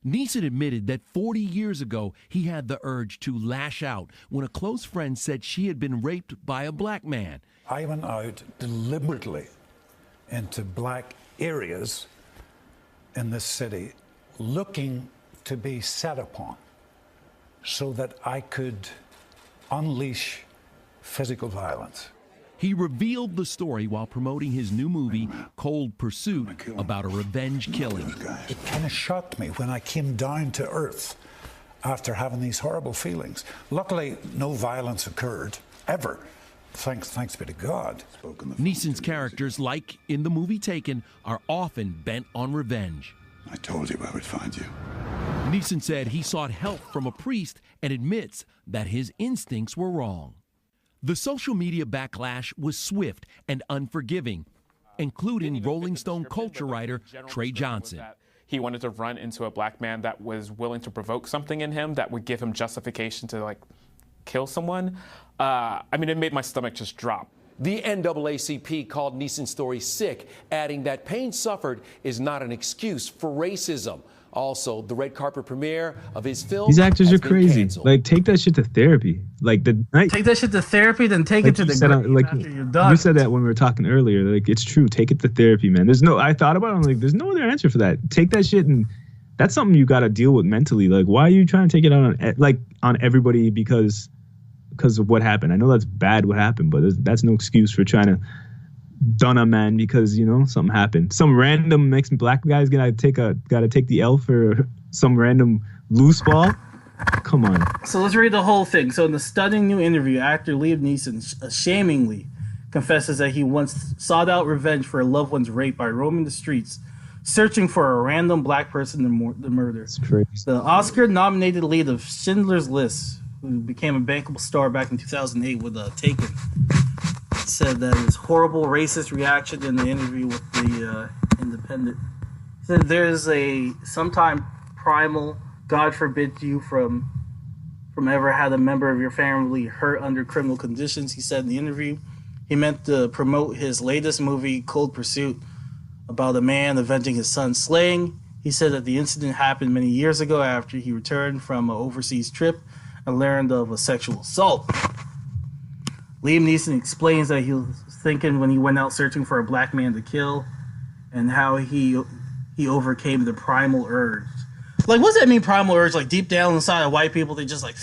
Neeson admitted that 40 years ago, he had the urge to lash out when a close friend said she had been raped by a black man. I went out deliberately into black areas in this city looking to be set upon so that I could unleash physical violence. He revealed the story while promoting his new movie, Cold Pursuit, about a revenge killing. It kind of shocked me when I came down to earth after having these horrible feelings. Luckily, no violence occurred, ever. Thanks be to God. Neeson's characters, like in the movie Taken, are often bent on revenge. I told you I would find you. Neeson said he sought help from a priest and admits that his instincts were wrong. The social media backlash was swift and unforgiving, including Rolling Stone culture writer Trey Johnson. He wanted to run into a black man that was willing to provoke something in him that would give him justification to, like, kill someone. I mean, it made my stomach just drop. The NAACP called Neeson's story sick, adding that pain suffered is not an excuse for racism. Also, the red carpet premiere of his film. These actors are crazy. Canceled. Like, take that shit to therapy. Like the night. Take that shit to therapy, then take it to the grave like, after you're done. You said that when we were talking earlier. Like, it's true. Take it to therapy, man. I thought about it. I'm like, there's no other answer for that. Take that shit, and that's something you got to deal with mentally. Like, why are you trying to take it out on everybody because of what happened? I know that's bad what happened, but that's no excuse for trying to done a man because, you know, something happened. Some random next black guy's gotta take the L for some random loose ball. Come on. So let's read the whole thing. So in the stunning new interview, actor Liam Neeson shamingly confesses that he once sought out revenge for a loved one's rape by roaming the streets, searching for a random black person to murder. It's crazy. The Oscar-nominated lead of Schindler's List, who became a bankable star back in 2008 with Taken, said that his horrible racist reaction in the interview with the Independent. Said there's a sometime primal, God forbid you from ever had a member of your family hurt under criminal conditions. He said in the interview he meant to promote his latest movie, Cold Pursuit, about a man avenging his son's slaying. He said that the incident happened many years ago after he returned from an overseas trip and learned of a sexual assault. Liam Neeson explains that he was thinking when he went out searching for a black man to kill and how he overcame the primal urge. Like, what does that mean, primal urge? Like, deep down inside of white people, they just like,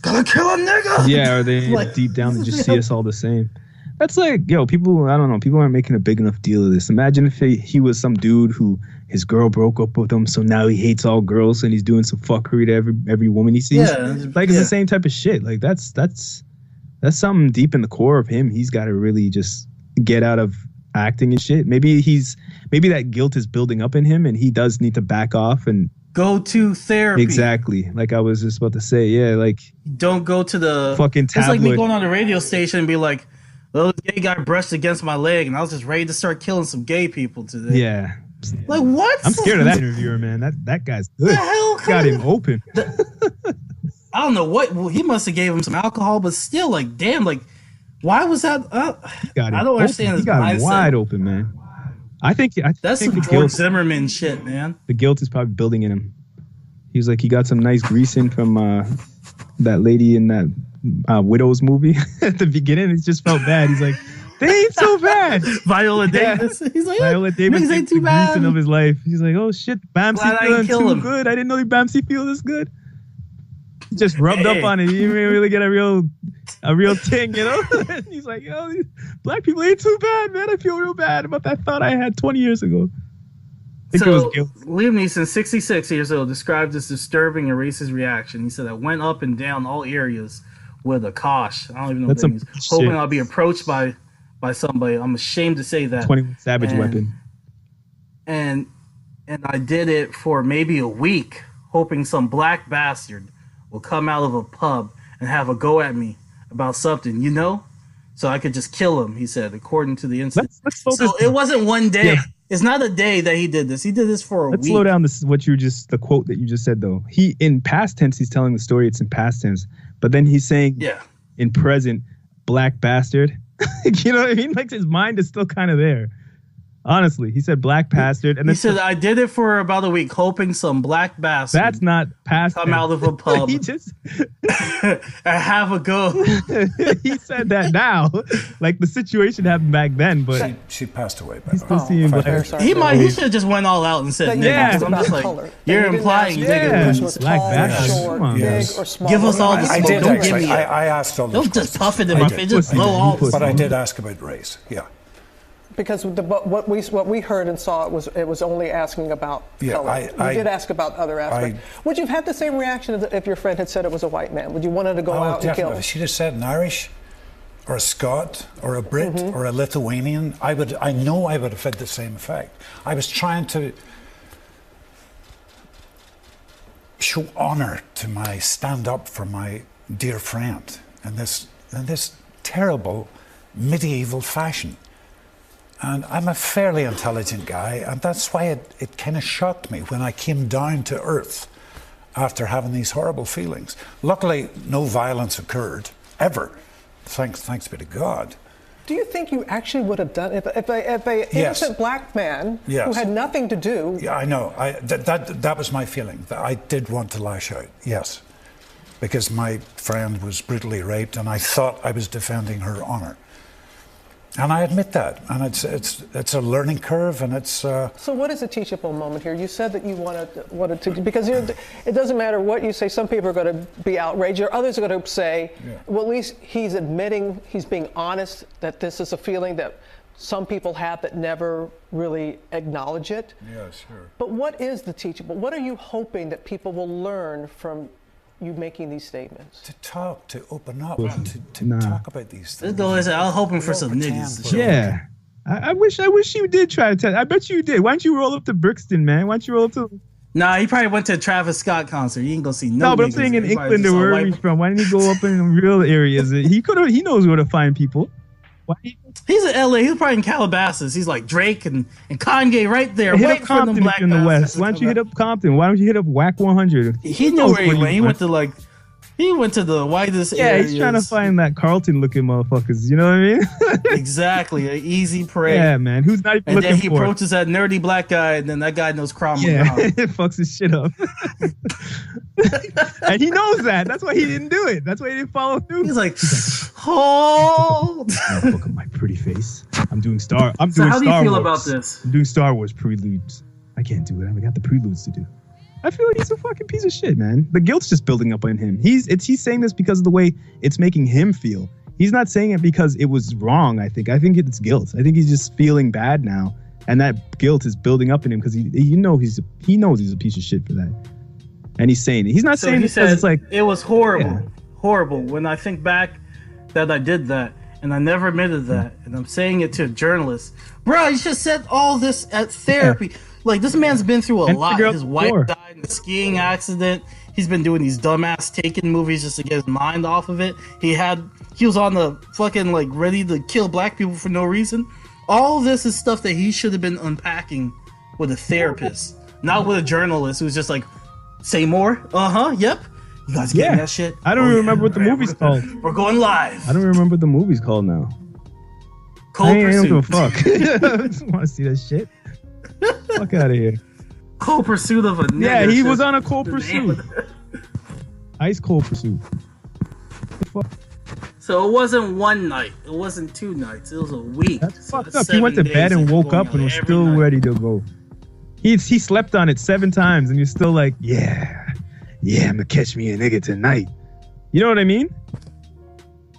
gotta kill a nigga! Yeah, or they like, deep down, they just see us all the same. That's like, yo, people, I don't know, people aren't making a big enough deal of this. Imagine if he was some dude who his girl broke up with him, so now he hates all girls and he's doing some fuckery to every woman he sees. Yeah, like, it's the same type of shit. Like, that's something deep in the core of him. He's got to really just get out of acting and shit. Maybe that guilt is building up in him and he does need to back off and go to therapy. Exactly. Like I was just about to say, yeah, like don't go to the fucking tabloid. It's like me going on the radio station and be like, well, this gay guy brushed against my leg and I was just ready to start killing some gay people today. Yeah. Like what? I'm scared of that interviewer, man. That guy's good. The hell got him open. I don't know what. Well, he must have gave him some alcohol, but still, like, damn, like, why was that? I don't understand. He got him wide open, man. That's some George Zimmerman shit, man. The guilt is probably building in him. He was like, he got some nice greasing from that lady in that Widows movie at the beginning. He just felt bad. He's like, they ain't so bad. Viola Davis. He's like, Viola Davis ain't too the bad. greasing of his life. He's like, oh shit, Bamsi feeling too good. I didn't know Bamsi feel this good. He just rubbed up on it. He didn't really get a real thing, you know? He's like, yo, these black people ain't too bad, man. I feel real bad about that thought I had 20 years ago. So, Liam Neeson, 66 years old, described this disturbing and racist reaction. He said, I went up and down all areas with a kosh. I don't even know what that means. Hoping I'll be approached by somebody. I'm ashamed to say that. 21 Savage weapon. And I did it for maybe a week, hoping some black bastard will come out of a pub and have a go at me about something, you know? So I could just kill him, he said, according to the incident. So it wasn't one day. Yeah. It's not a day that he did this. He did this for a week. Let's slow down the quote that you just said, though. He, in past tense, he's telling the story. It's in past tense. But then he's saying, in present, black bastard. You know what I mean? Like, his mind is still kind of there. Honestly, he said black bastard. And he said, I did it for about a week, hoping some black bastard. That's not past come out of a pub. He just and have a go. He said that now. Like, the situation happened back then, but she passed away. He's still seeing black. He should have just went all out and said, yeah. I'm just like, you're implying black bastard. Come on, give us all the smoke. Don't give me I asked all don't just puff it in my face. Just blow all the But I did ask about race. Yeah. Because what we heard and saw, it was only asking about color. You did ask about other aspects. Would you have had the same reaction if your friend had said it was a white man? Would you want her to go out and kill? If she'd have said an Irish, or a Scot, or a Brit, or a Lithuanian, I know I would have had the same effect. I was trying to show honor to stand up for my dear friend in this terrible medieval fashion. And I'm a fairly intelligent guy, and that's why it kind of shocked me when I came down to earth after having these horrible feelings. Luckily, no violence occurred, ever. Thanks be to God. Do you think you actually would have done if a innocent black man who had nothing to do? Yeah, I know. That was my feeling. I did want to lash out, yes. Because my friend was brutally raped, and I thought I was defending her honor. And I admit that, and it's a learning curve, and it's. So what is a teachable moment here? You said that you wanted to because it doesn't matter what you say. Some people are going to be outraged, or others are going to say, well, at least he's admitting, he's being honest that this is a feeling that some people have that never really acknowledge it. Yeah, sure. But what is the teachable? What are you hoping that people will learn from you making these statements? To talk, to open up, to talk about these things. I was hoping for some niggas. Yeah. I wish you did try to tell. I bet you did. Why don't you roll up to Brixton, man? Why don't you roll up to... Nah, he probably went to a Travis Scott concert. You ain't gonna see no. No, but I'm saying in England or wherever he's from. Why didn't he go up in real areas? He knows where to find people. Why? He's in LA. He's probably in Calabasas. He's like Drake and Kanye right there. Hit up Compton if you're in the West. Why don't you hit up Compton? Why don't you hit up WAC 100? He knew where he went. He went to the whitest areas. He's trying to find that Carlton-looking motherfuckers. You know what I mean? Exactly. An easy prey. Yeah, man. Who's not even looking for it? And then he approaches that nerdy black guy, and then that guy knows crime. Yeah, it fucks his shit up. And he knows that. That's why he didn't do it. That's why he didn't follow through. He's like, hold. Look at my pretty face. I'm doing Star Wars. How do you feel about this? I'm doing Star Wars preludes. I can't do it. I got the preludes to do. I feel like he's a fucking piece of shit, man. The guilt's just building up on him. He's saying this because of the way it's making him feel. He's not saying it because it was wrong, I think. I think it's guilt. I think he's just feeling bad now. And that guilt is building up in him because he knows he's a piece of shit for that. And he's saying it. He's not saying it because it's like... It was horrible. Yeah. Horrible. When I think back that I did that, and I never admitted that, and I'm saying it to a journalist. Bro, you should have said all this at therapy. Yeah. Like, this man's been through a lot. His wife died in a skiing accident. He's been doing these dumbass Taken movies just to get his mind off of it. He was on the fucking, like, ready to kill black people for no reason. All this is stuff that he should have been unpacking with a therapist, not with a journalist who's just like, say more? Yep. You guys getting that shit? I don't even remember what the movie's called. We're going live. I don't remember what the movie's called now. Cold I don't give a Pursuit. fuck. I just want to see that shit. Fuck out of here. Cold Pursuit of a nigga. Yeah, he shit. was on a Cold Pursuit. Ice Cold Pursuit. So it wasn't one night. It wasn't 2 nights. It was a week. That's so fucked up. He went to bed and woke up and was still ready to go. He slept on it 7 times and you're still like, yeah, I'm gonna catch me a nigga tonight. You know what I mean?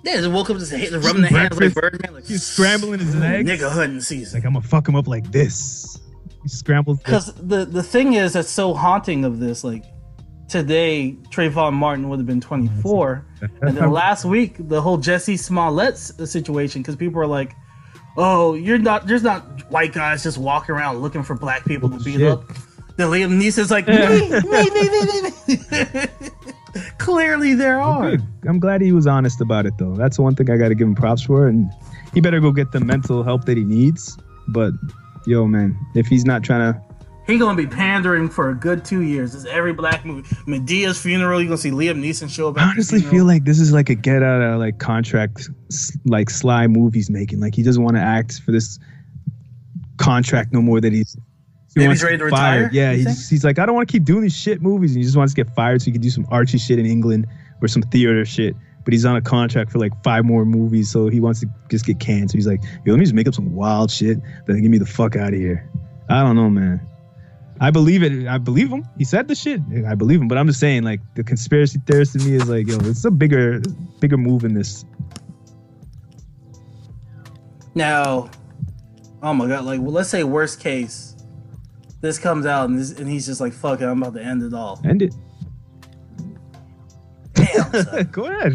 Yeah, just woke up just rubbing the hands like Birdman. Like, he's scrambling his legs. Nigga hunting season. Like, I'm gonna fuck him up like this. He scrambles. Because the thing is that's so haunting of this, like, today, Trayvon Martin would have been 24. And then last week, the whole Jesse Smollett situation, because people are like, oh, there's not white guys just walking around looking for black people to beat up. Then Liam Neeson's like, me. Clearly there are. Good. I'm glad he was honest about it, though. That's the one thing I got to give him props for. And he better go get the mental help that he needs. But, yo, man, if he's not trying to... He gonna be pandering for a good 2 years. It's every black movie. Medea's funeral, you gonna see Liam Neeson show up. I honestly feel like this is like a get out of like contract, like Sly movies making. Like he doesn't want to act for this contract no more. That he's ready to retire. Yeah, he's like, I don't want to keep doing these shit movies, and he just wants to get fired so he can do some Archie shit in England or some theater shit. But he's on a contract for like 5 more movies, so he wants to just get canned. So he's like, yo, let me just make up some wild shit, then get me the fuck out of here. I don't know, man. I believe it. I believe him. He said the shit. I believe him. But I'm just saying, like, the conspiracy theorist in me is like, yo, it's a bigger move in this. Now, oh my god, like, well, let's say worst case, this comes out and he's just like, fuck it, I'm about to end it all. End it. Damn. Go ahead.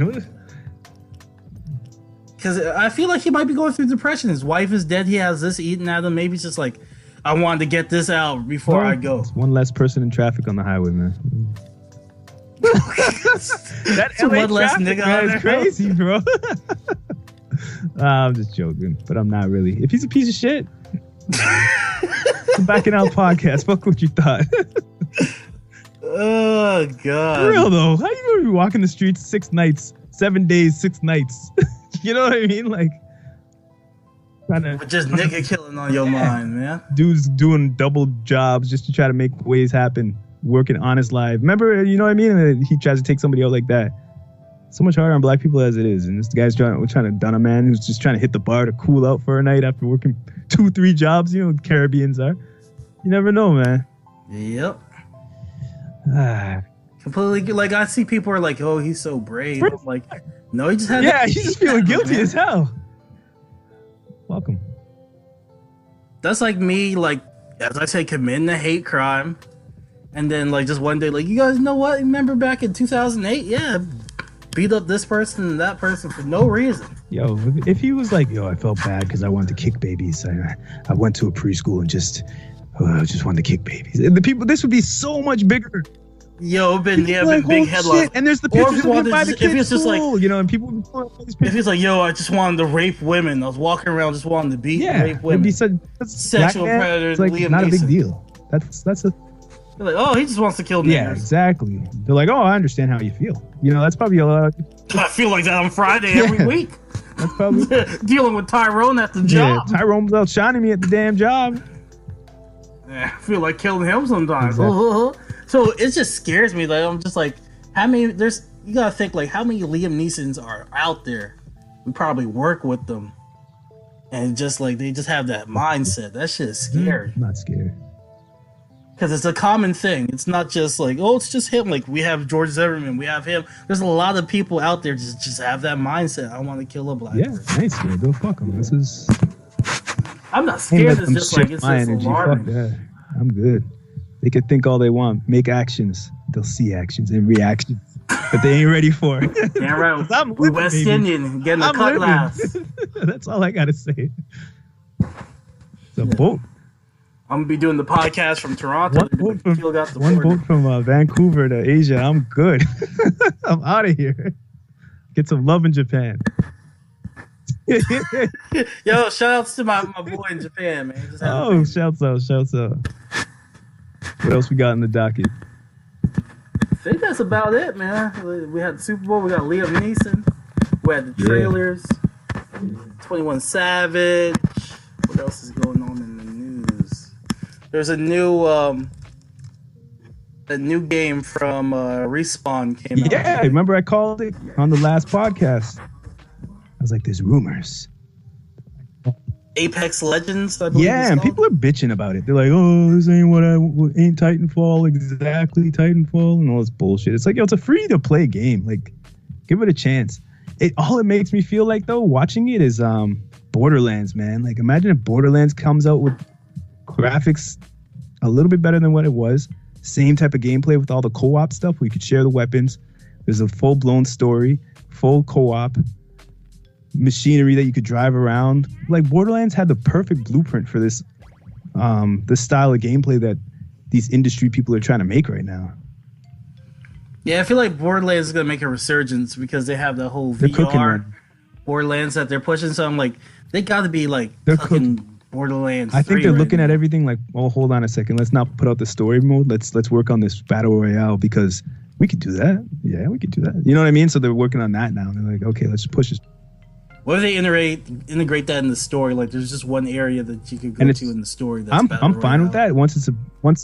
Because I feel like he might be going through depression. His wife is dead. He has this eating at him. Maybe it's just like, I wanted to get this out before I go. It's one less person in traffic on the highway, man. That LA one less nigga man, is crazy, bro. I'm just joking, but I'm not really. If he's a piece of shit, it's a Bacchanal podcast. Fuck what you thought. Oh god. For real though, how you gonna be walking the streets 6 nights, 7 days, 6 nights? You know what I mean? Like. But just nigga killing on your mind, man. Dudes doing double jobs just to try to make ways happen, working honest life. Remember, you know what I mean? And he tries to take somebody out like that. So much harder on black people as it is. And this guy's trying to dun a man who's just trying to hit the bar to cool out for a night after working 2-3 jobs. You know, Caribbeans are. You never know, man. Yep. Completely. Like, I see people are like, oh, he's so brave. I'm like, no, he just had. Yeah, he's just feeling guilty as hell. Welcome. That's like me, like, as I say, committing a hate crime, and then like just one day, like, you guys know what? Remember back in 2008? Yeah, beat up this person and that person for no reason. Yo, if he was like, yo, I felt bad because I wanted to kick babies. I went to a preschool and just wanted to kick babies. The people, this would be so much bigger. Yo, been big headlines. And there's the pictures of him by the kid's if it's just school, like, you know, and people. If he's like, yo, I just wanted to rape women. I was walking around just wanting to beat rape women. Be such, sexual predator. It's like Liam not Neeson. a big deal. That's a. They're like, oh, he just wants to kill niggers. Yeah, exactly. They're like, oh, I understand how you feel. You know, that's probably a lot. I feel like that on Friday every week. That's probably dealing with Tyrone at the job. Yeah, Tyrone's outshining me at the damn job. Yeah, I feel like killing him sometimes. Exactly. So it just scares me. Like, I'm just like, how many? You gotta think, like, how many Liam Neesons are out there? We probably work with them, and just like they just have that mindset. That shit is scary. I'm not scared. Because it's a common thing. It's not just like, oh, it's just him. Like, we have George Zimmerman, we have him. There's a lot of people out there just have that mindset. I want to kill a black person. I ain't scared. Don't fuck him. This is. I'm not scared. It's just like it's just alarming. Fuck that. I'm good. They can think all they want. Make actions. They'll see actions and reactions that they ain't ready for. Damn right. We West Indian getting a cutlass. That's all I gotta say. It's a boat. I'm gonna be doing the podcast from Toronto. One boat from Vancouver to Asia. I'm good. I'm out of here. Get some love in Japan. Yo, shout outs to my boy in Japan, man. Shouts out. What else we got in the docket? I think that's about it, man. We had the Super Bowl. We got Liam Neeson. We had the trailers. 21 Savage. What else is going on in the news? There's a new game from Respawn came out. Yeah, remember I called it on the last podcast. I was like, there's rumors. Apex Legends, I believe. Yeah, and people are bitching about it. They're like, oh, this ain't Titanfall exactly Titanfall and all this bullshit. It's like, yo, it's a free-to-play game. Like, give it a chance. All it makes me feel like, though, watching it is Borderlands, man. Like, imagine if Borderlands comes out with graphics a little bit better than what it was. Same type of gameplay with all the co-op stuff where you could share the weapons. There's a full-blown story, full co-op, machinery that you could drive around. Like, Borderlands had the perfect blueprint for this style of gameplay that these industry people are trying to make right now. Yeah, I feel like Borderlands is going to make a resurgence because they have the whole VR Borderlands that they're pushing. So I'm like, they got to be like cooking Borderlands. I think they're looking at everything like, oh, hold on a second. Let's not put out the story mode. Let's work on this battle royale because we could do that. Yeah, we could do that. You know what I mean? So they're working on that now. They're like, okay, let's push it. What if they integrate that in the story? Like, there's just one area that you could go to in the story. That's I'm fine with that. Once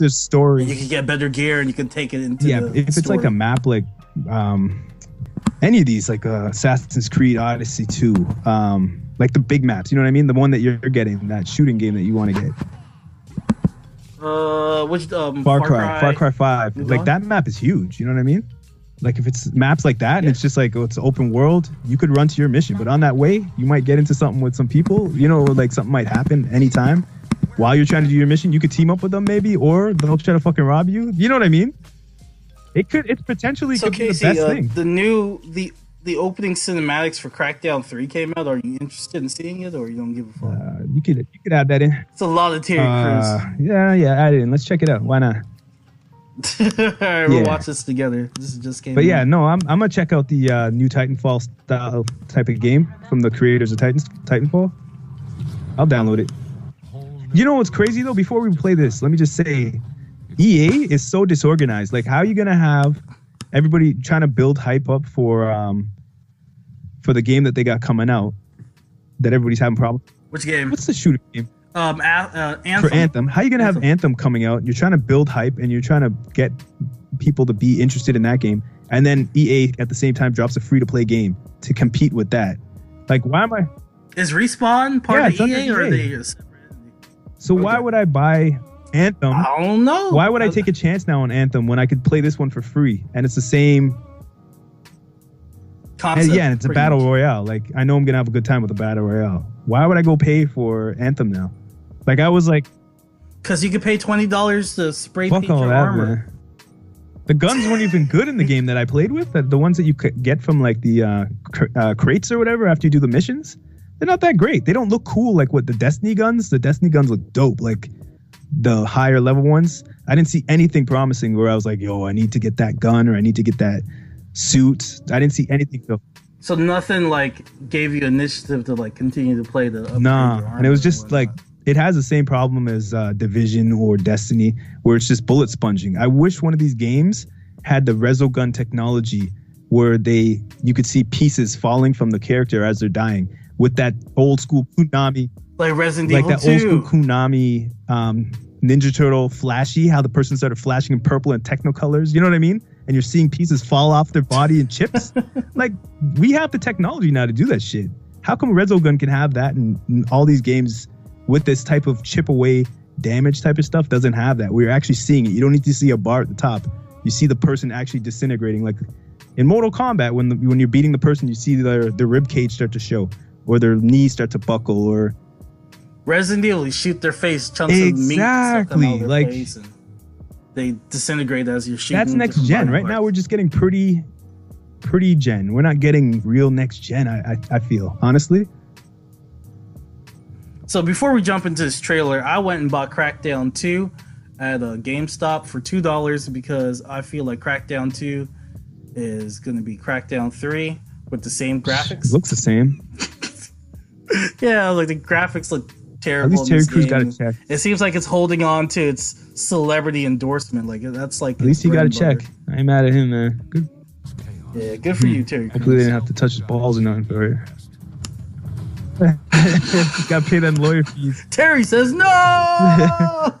there's story, you can get better gear and you can take it into. Yeah, if it's like a map like any of these, like Assassin's Creed Odyssey 2, like the big maps. You know what I mean? The one that you're getting, that shooting game that you want to get. Which Far Cry 5. Like that map is huge. You know what I mean? Like if it's maps like that and it's just like, oh, it's open world, you could run to your mission. But on that way, you might get into something with some people, you know, like something might happen anytime. While you're trying to do your mission, you could team up with them maybe, or they'll try to fucking rob you. You know what I mean? It's potentially could be the best thing. The opening cinematics for Crackdown 3 came out. Are you interested in seeing it or you don't give a fuck? You could add that in. It's a lot of Terry Crews. Yeah, add it in. Let's check it out. Why not? All right, we'll watch this together. This just came. But yeah, no, I'm gonna check out the new Titanfall style type of game from the creators of Titanfall. I'll download it. You know what's crazy though? Before we play this, let me just say, EA is so disorganized. Like, how are you gonna have everybody trying to build hype up for the game that they got coming out that everybody's having problems? Which game? What's the shooting game? Anthem. For Anthem. How are you going to have Anthem coming out? You're trying to build hype and you're trying to get people to be interested in that game. And then EA at the same time drops a free-to-play game to compete with that. Like, why am I... Is Respawn part of EA or are they just... So why would I buy Anthem? I don't know. Why would I take a chance now on Anthem when I could play this one for free? And it's the same... concept. And it's a battle royale. Like, I know I'm going to have a good time with a battle royale. Why would I go pay for Anthem now? Like, I was like... Because you could pay $20 to spray paint your armor. Man. The guns weren't even good in the game that I played with. The ones that you could get from, like, the crates or whatever after you do the missions. They're not that great. They don't look cool like what the Destiny guns. The Destiny guns look dope. Like, the higher level ones. I didn't see anything promising where I was like, yo, I need to get that gun or I need to get that suit. I didn't see anything though. So nothing like gave you initiative to like continue to play the and it was just like it has the same problem as Division or Destiny where it's just bullet sponging. I wish one of these games had the resogun technology where you could see pieces falling from the character as they're dying with that old school Konami, like Resident Evil 2. Like that old school Konami Ninja Turtle flashy, how the person started flashing in purple and technicolors, you know what I mean? And you're seeing pieces fall off their body in chips. Like, we have the technology now to do that shit. How come Resogun can have that and all these games with this type of chip away damage type of stuff doesn't have that? We're actually seeing it. You don't need to see a bar at the top. You see the person actually disintegrating. Like in Mortal Kombat, when you're beating the person, you see their rib cage start to show or their knees start to buckle or... Resident Evil, you shoot their face, chunks of meat stuck out of their face, and they disintegrate as you're shooting. That's next gen. Right now, we're just getting pretty gen. We're not getting real next gen. I feel honestly. So before we jump into this trailer, I went and bought Crackdown 2 at a GameStop for $2 because I feel like Crackdown 2 is going to be Crackdown 3 with the same graphics. It looks the same. Yeah, like the graphics look terrible. At least Terry Crews got a check. It seems like it's holding on to its celebrity endorsement. Like that's like. At least he got a check. I ain't mad at him, man. Good. Yeah, good for you, Terry Crews. Hopefully they didn't have to touch his balls or nothing for it. Got paid on lawyer fees. Terry says no.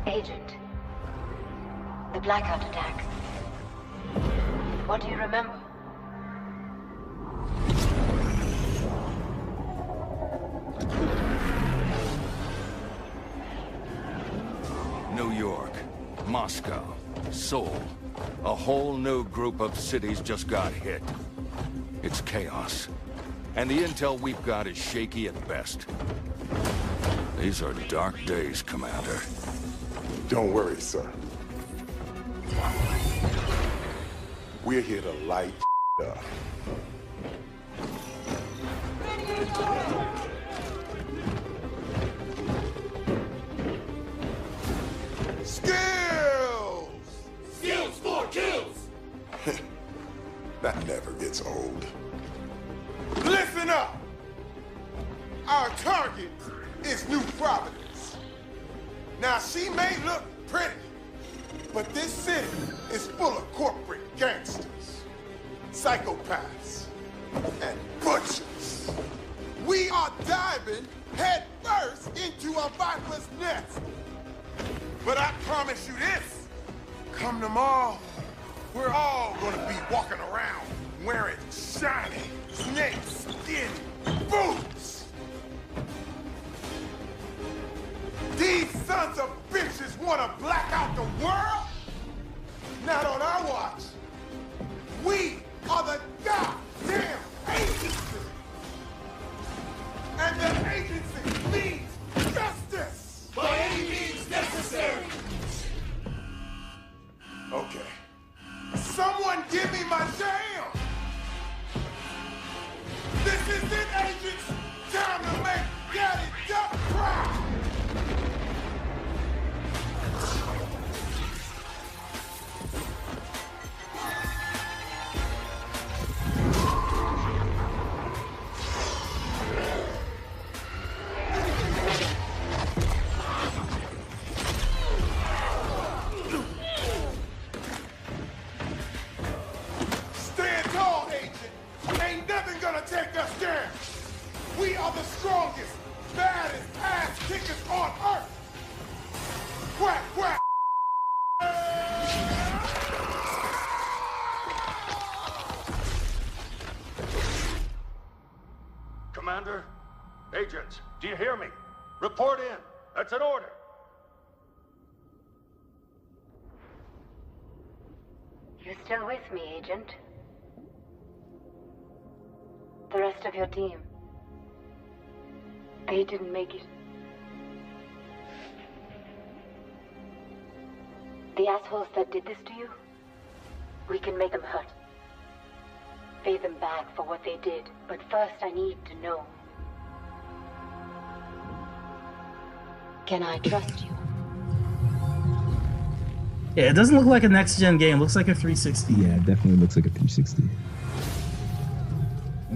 Agent, the blackout attack. What do you remember? New York, Moscow, Seoul. A whole new group of cities just got hit. It's chaos. And the intel we've got is shaky at best. These are dark days, Commander. Don't worry, sir. We're here to light up. Skills! Skills for kills! That never gets old. Listen up! Our target is New Providence. Now, she may look pretty, but this city is full of corporate gangsters, psychopaths, and butchers. We are diving head first into a viper's nest. But I promise you this, come tomorrow, we're all gonna be walking around wearing shiny snake skin boots. These sons of bitches wanna black out the world? Not on our watch. We are the goddamn agency. And the agency needs justice. By any means necessary. Okay. Someone give me my jam. This is it, agents. Time to make Daddy Duck proud. Stand tall, agent. Ain't nothing gonna take us down. We are the strongest, baddest ass kickers on earth. Quack, quack. Commander, agents, do you hear me? Report in. That's an order. You're still with me, Agent? The rest of your team. They didn't make it. The assholes that did this to you, we can make them hurt. Pay them back for what they did. But first I need to know. Can I trust you? Yeah, it doesn't look like a next-gen game. It looks like a 360. Yeah, it definitely looks like a 360.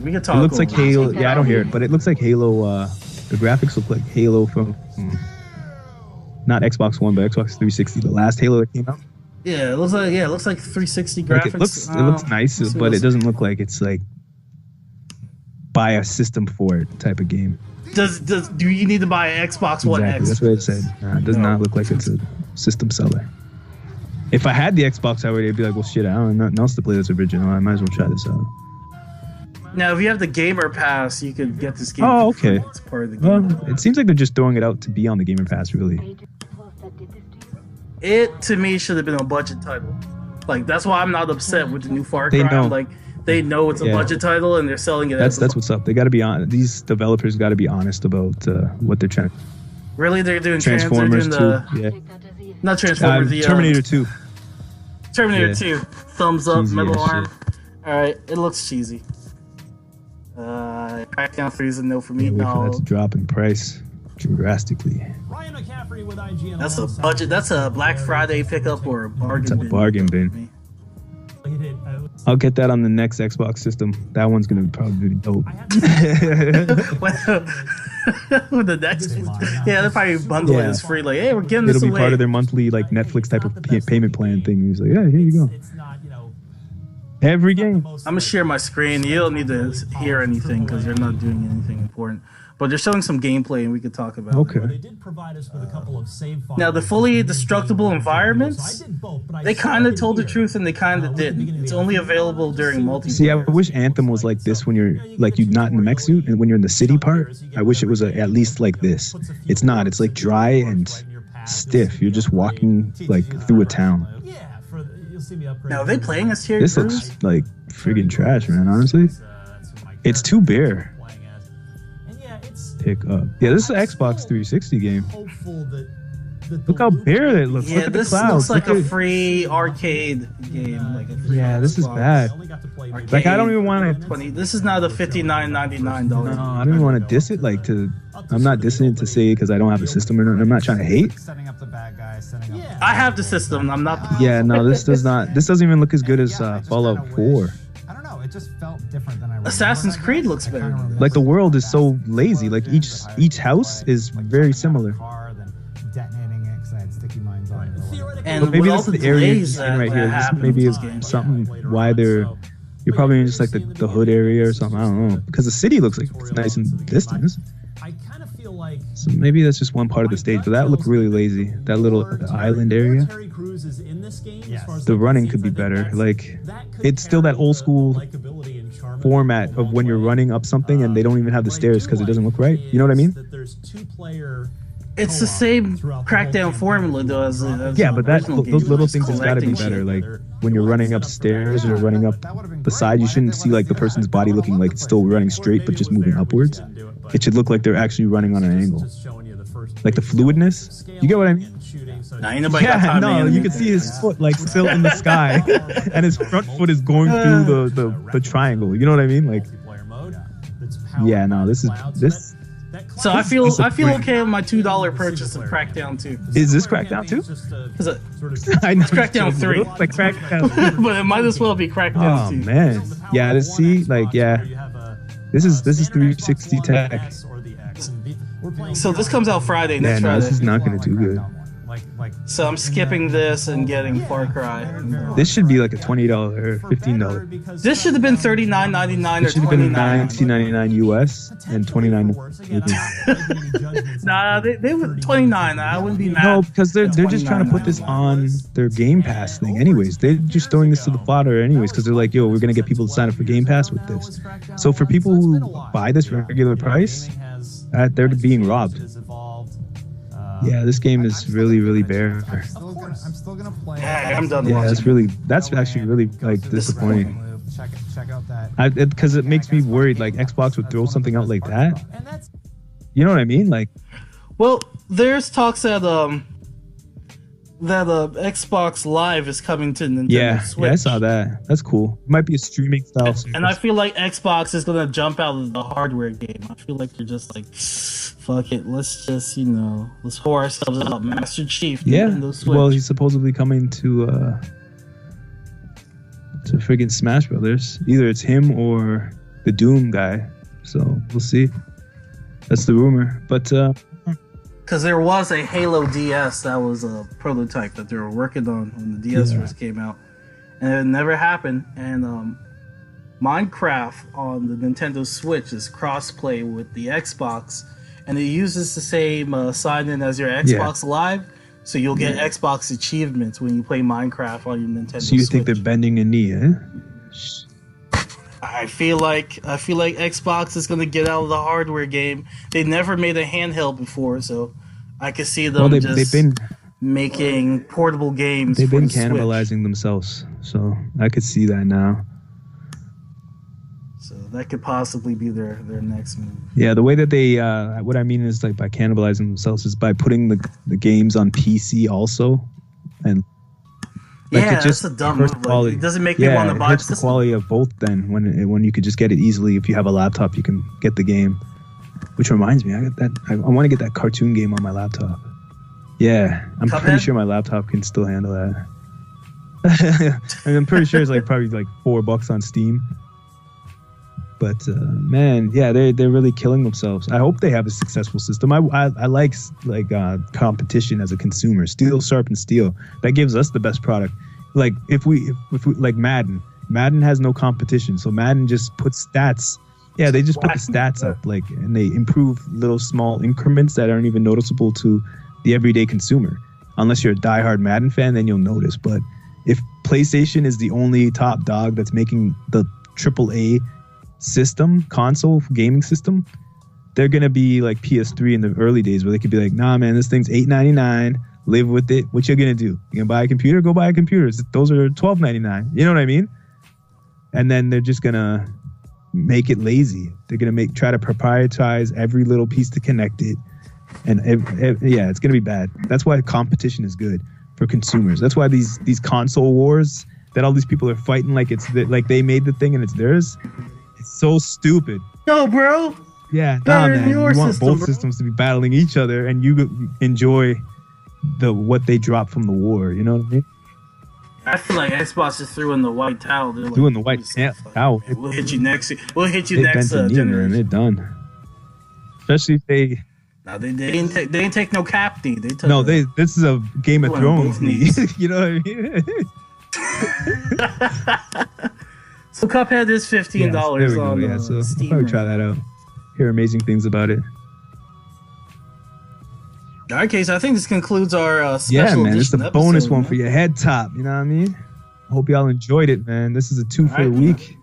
We can talk. It looks like over Halo. it. Yeah, I don't hear it, but it looks like Halo. The graphics look like Halo from not Xbox One, but Xbox 360. The last Halo that came out. Yeah, it looks like 360 graphics. Like it looks nice, but it doesn't look like it's like buy a system for it type of game. Do you need to buy an Xbox One X? That's what it said. It does not look like it's a system seller. If I had the Xbox, I would be like, well, shit, I don't have nothing else to play that's original. I might as well try this out. Now, if you have the Gamer Pass, you could get this game. Oh, okay. It's part of the game. Well, it seems like they're just throwing it out to be on the Gamer Pass, really. It, to me, should have been a budget title. Like, that's why I'm not upset with the new Far Cry. They know. Like, they know it's a budget title, and they're selling it. That's what's up. They got to be on. These developers got to be honest about what they're trying. Really, they're doing Transformers they're doing 2. Yeah. Not Transformers. The Terminator 2. Terminator 2. Thumbs up. Cheesy Metal as Arm. All right, it looks cheesy. Crackdown 3 is a no for me. Wait for No. that to drop in price drastically. That's a budget. That's a Black Friday pickup or a bargain It's a bin. bargain bin. I'll get that on the next Xbox system. That one's gonna probably be dope. With the next, yeah, they'll probably bundle it as free. Like, hey, we're getting this It'll be away. part of their monthly like Netflix type of payment plan thing. He's like, yeah, here you go. Every game. I'm gonna share my screen. You don't need to hear anything because they're not doing anything important. But they're showing some gameplay, and we could talk about it. Okay. Now, the fully destructible environments, they kind of told the truth and they kind of didn't. It's only available during multiplayer. See, I wish Anthem was like this when you're not in the mech suit, and when you're in the city part. I wish it was at least like this. It's not. It's like dry and stiff. You're just walking like through a town. Now, are they playing as Terry This Crews? looks like friggin' trash, man. Honestly, it's too bare. Pick up. Yeah, this is an Xbox 360 game. Look how bare it looks. Yeah, Look at the this clouds. looks like Look a at- free arcade game. Like a free Yeah, this is Xbox bad. arcade. Like, I don't even want to. 20. This is not a $59.99. No, I don't even want to diss it. I'm not dissing it to say because I don't have a system or I'm not trying to hate. I have the system. I'm not. Yeah, no, this doesn't even look as good as Fallout 4. Assassin's Creed looks better. Like the world is so lazy. Like each house is very similar. And But maybe with all this is the the area you're delays in right that here. This happen maybe with is this game. something why you're probably in just like the hood area or something. I don't know. Because the city looks like it's nice and distance. So maybe that's just one part of the stage, but that looked really lazy. That little island area. The running could be better. Like it's still that old school format of when you're running up something and they don't even have the stairs because it doesn't look right. You know what I mean? It's the same Crackdown formula though. As Yeah, but those those little things has got to be better. Like when you're running upstairs or running up the side, you shouldn't see like the person's body looking like it's still running straight but just moving upwards. It should look like they're actually running on an angle. Like the fluidness. You get what I mean? Nah, ain't nobody got time to no, you animate can that. see his foot like still in the sky, and his front foot is going through the triangle. You know what I mean? Like, yeah, no, this. So I feel okay with my $2 purchase of Crackdown 2. Is this Crackdown 2? I know it's Crackdown 3. Like Crackdown, but it might as well be Crackdown oh 2. man, yeah. To see, like, yeah, this is 360 tech. So this comes out Friday, Yeah, next no, Friday. this is not gonna do good. So I'm skipping this and getting Far Cry. This should be like a $20 or $15. This should have been $39.99 It or should have been $29. $19.99 US and $29. Nah, they were $29. I wouldn't be mad. No, because they're just trying to put this on their Game Pass thing. Anyways, they're just throwing this to the fodder anyways because they're like, yo, we're gonna get people to sign up for Game Pass with this. So for people who buy this regular price, they're being robbed. Yeah, this game is really, really bare. Yeah, I'm done. Yeah, that's actually really like disappointing. Check out that. Because it makes me worried. Like Xbox would throw something out like that. You know what I mean? Like, well, there's talks that Xbox Live is coming to Nintendo Switch. Yeah, I saw that. That's cool. It might be a streaming style. And I feel like Xbox is gonna jump out of the hardware game. I feel like they're just like, fuck it, let's just let's whore ourselves out. Master Chief. Yeah. Nintendo Switch. Well, he's supposedly coming to friggin' Smash Brothers. Either it's him or the Doom guy. So we'll see. That's the rumor. But because there was a Halo DS that was a prototype that they were working on when the DS first came out, and it never happened. And Minecraft on the Nintendo Switch is cross-play with the Xbox, and it uses the same sign-in as your Xbox Live, so you'll get Xbox achievements when you play Minecraft on your Nintendo Switch. So you think they're bending a knee, eh? I feel like Xbox is going to get out of the hardware game. They never made a handheld before, so I could see them they've been making portable games. They've been the cannibalizing Switch. themselves, so I could see that now. So that could possibly be their next move. Yeah, the way that they, what I mean is like by cannibalizing themselves is by putting the games on PC also, and like yeah, it just that's a dumb move. Like, it doesn't make me want to buy it hurts the quality of both. Then when you could just get it easily, if you have a laptop, you can get the game. Which reminds me, I want to get that cartoon game on my laptop. Yeah, I'm pretty sure my laptop can still handle that. And I'm pretty sure it's like probably like $4 on Steam. But man, yeah, they're really killing themselves. I hope they have a successful system. I like competition as a consumer. Steel sharpens steel. That gives us the best product. Like if we like Madden has no competition. So Madden just puts stats. Yeah, they just put the stats up, like, and they improve little small increments that aren't even noticeable to the everyday consumer. Unless you're a diehard Madden fan, then you'll notice. But if PlayStation is the only top dog that's making the AAA console gaming system, they're gonna be like PS3 in the early days, where they could be like, nah man, this thing's $8.99, live with it. What you gonna do? You gonna buy a computer? Go buy a computer. Those are $12.99. You know what I mean? And then they're just gonna make it lazy. They're gonna try to proprietize every little piece to connect it, and yeah, it's gonna be bad. That's why competition is good for consumers. That's why these console wars that all these people are fighting like like they made the thing and it's theirs. It's so stupid. No, bro. Yeah, man. You want both systems to be battling each other, and you enjoy what they drop from the war. You know what I mean? I feel like Xbox just threw in the white towel. They're doing the white towel. We'll hit you next. We'll hit you next generation. They're done. Especially if they. No, they didn't take no cap knee. They took this is a Game of Thrones knee. You know what I mean? So Cuphead is $15 on so Steam. I'll probably try that out. Hear amazing things about it. All right, Case, I think this concludes our special man, it's a episode, bonus one for your head top. You know what I mean? I hope y'all enjoyed it, man. This is a 2 for the week.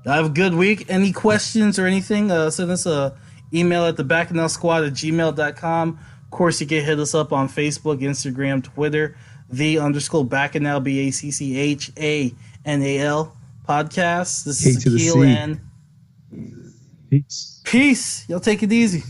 Have a good week. Any questions or anything, send us an email at thebaccanalsquad@gmail.com. Of course, you can hit us up on Facebook, Instagram, Twitter, _Bacchanal, BACCHANAL podcast. This is Akil and Peace. Peace. Y'all take it easy.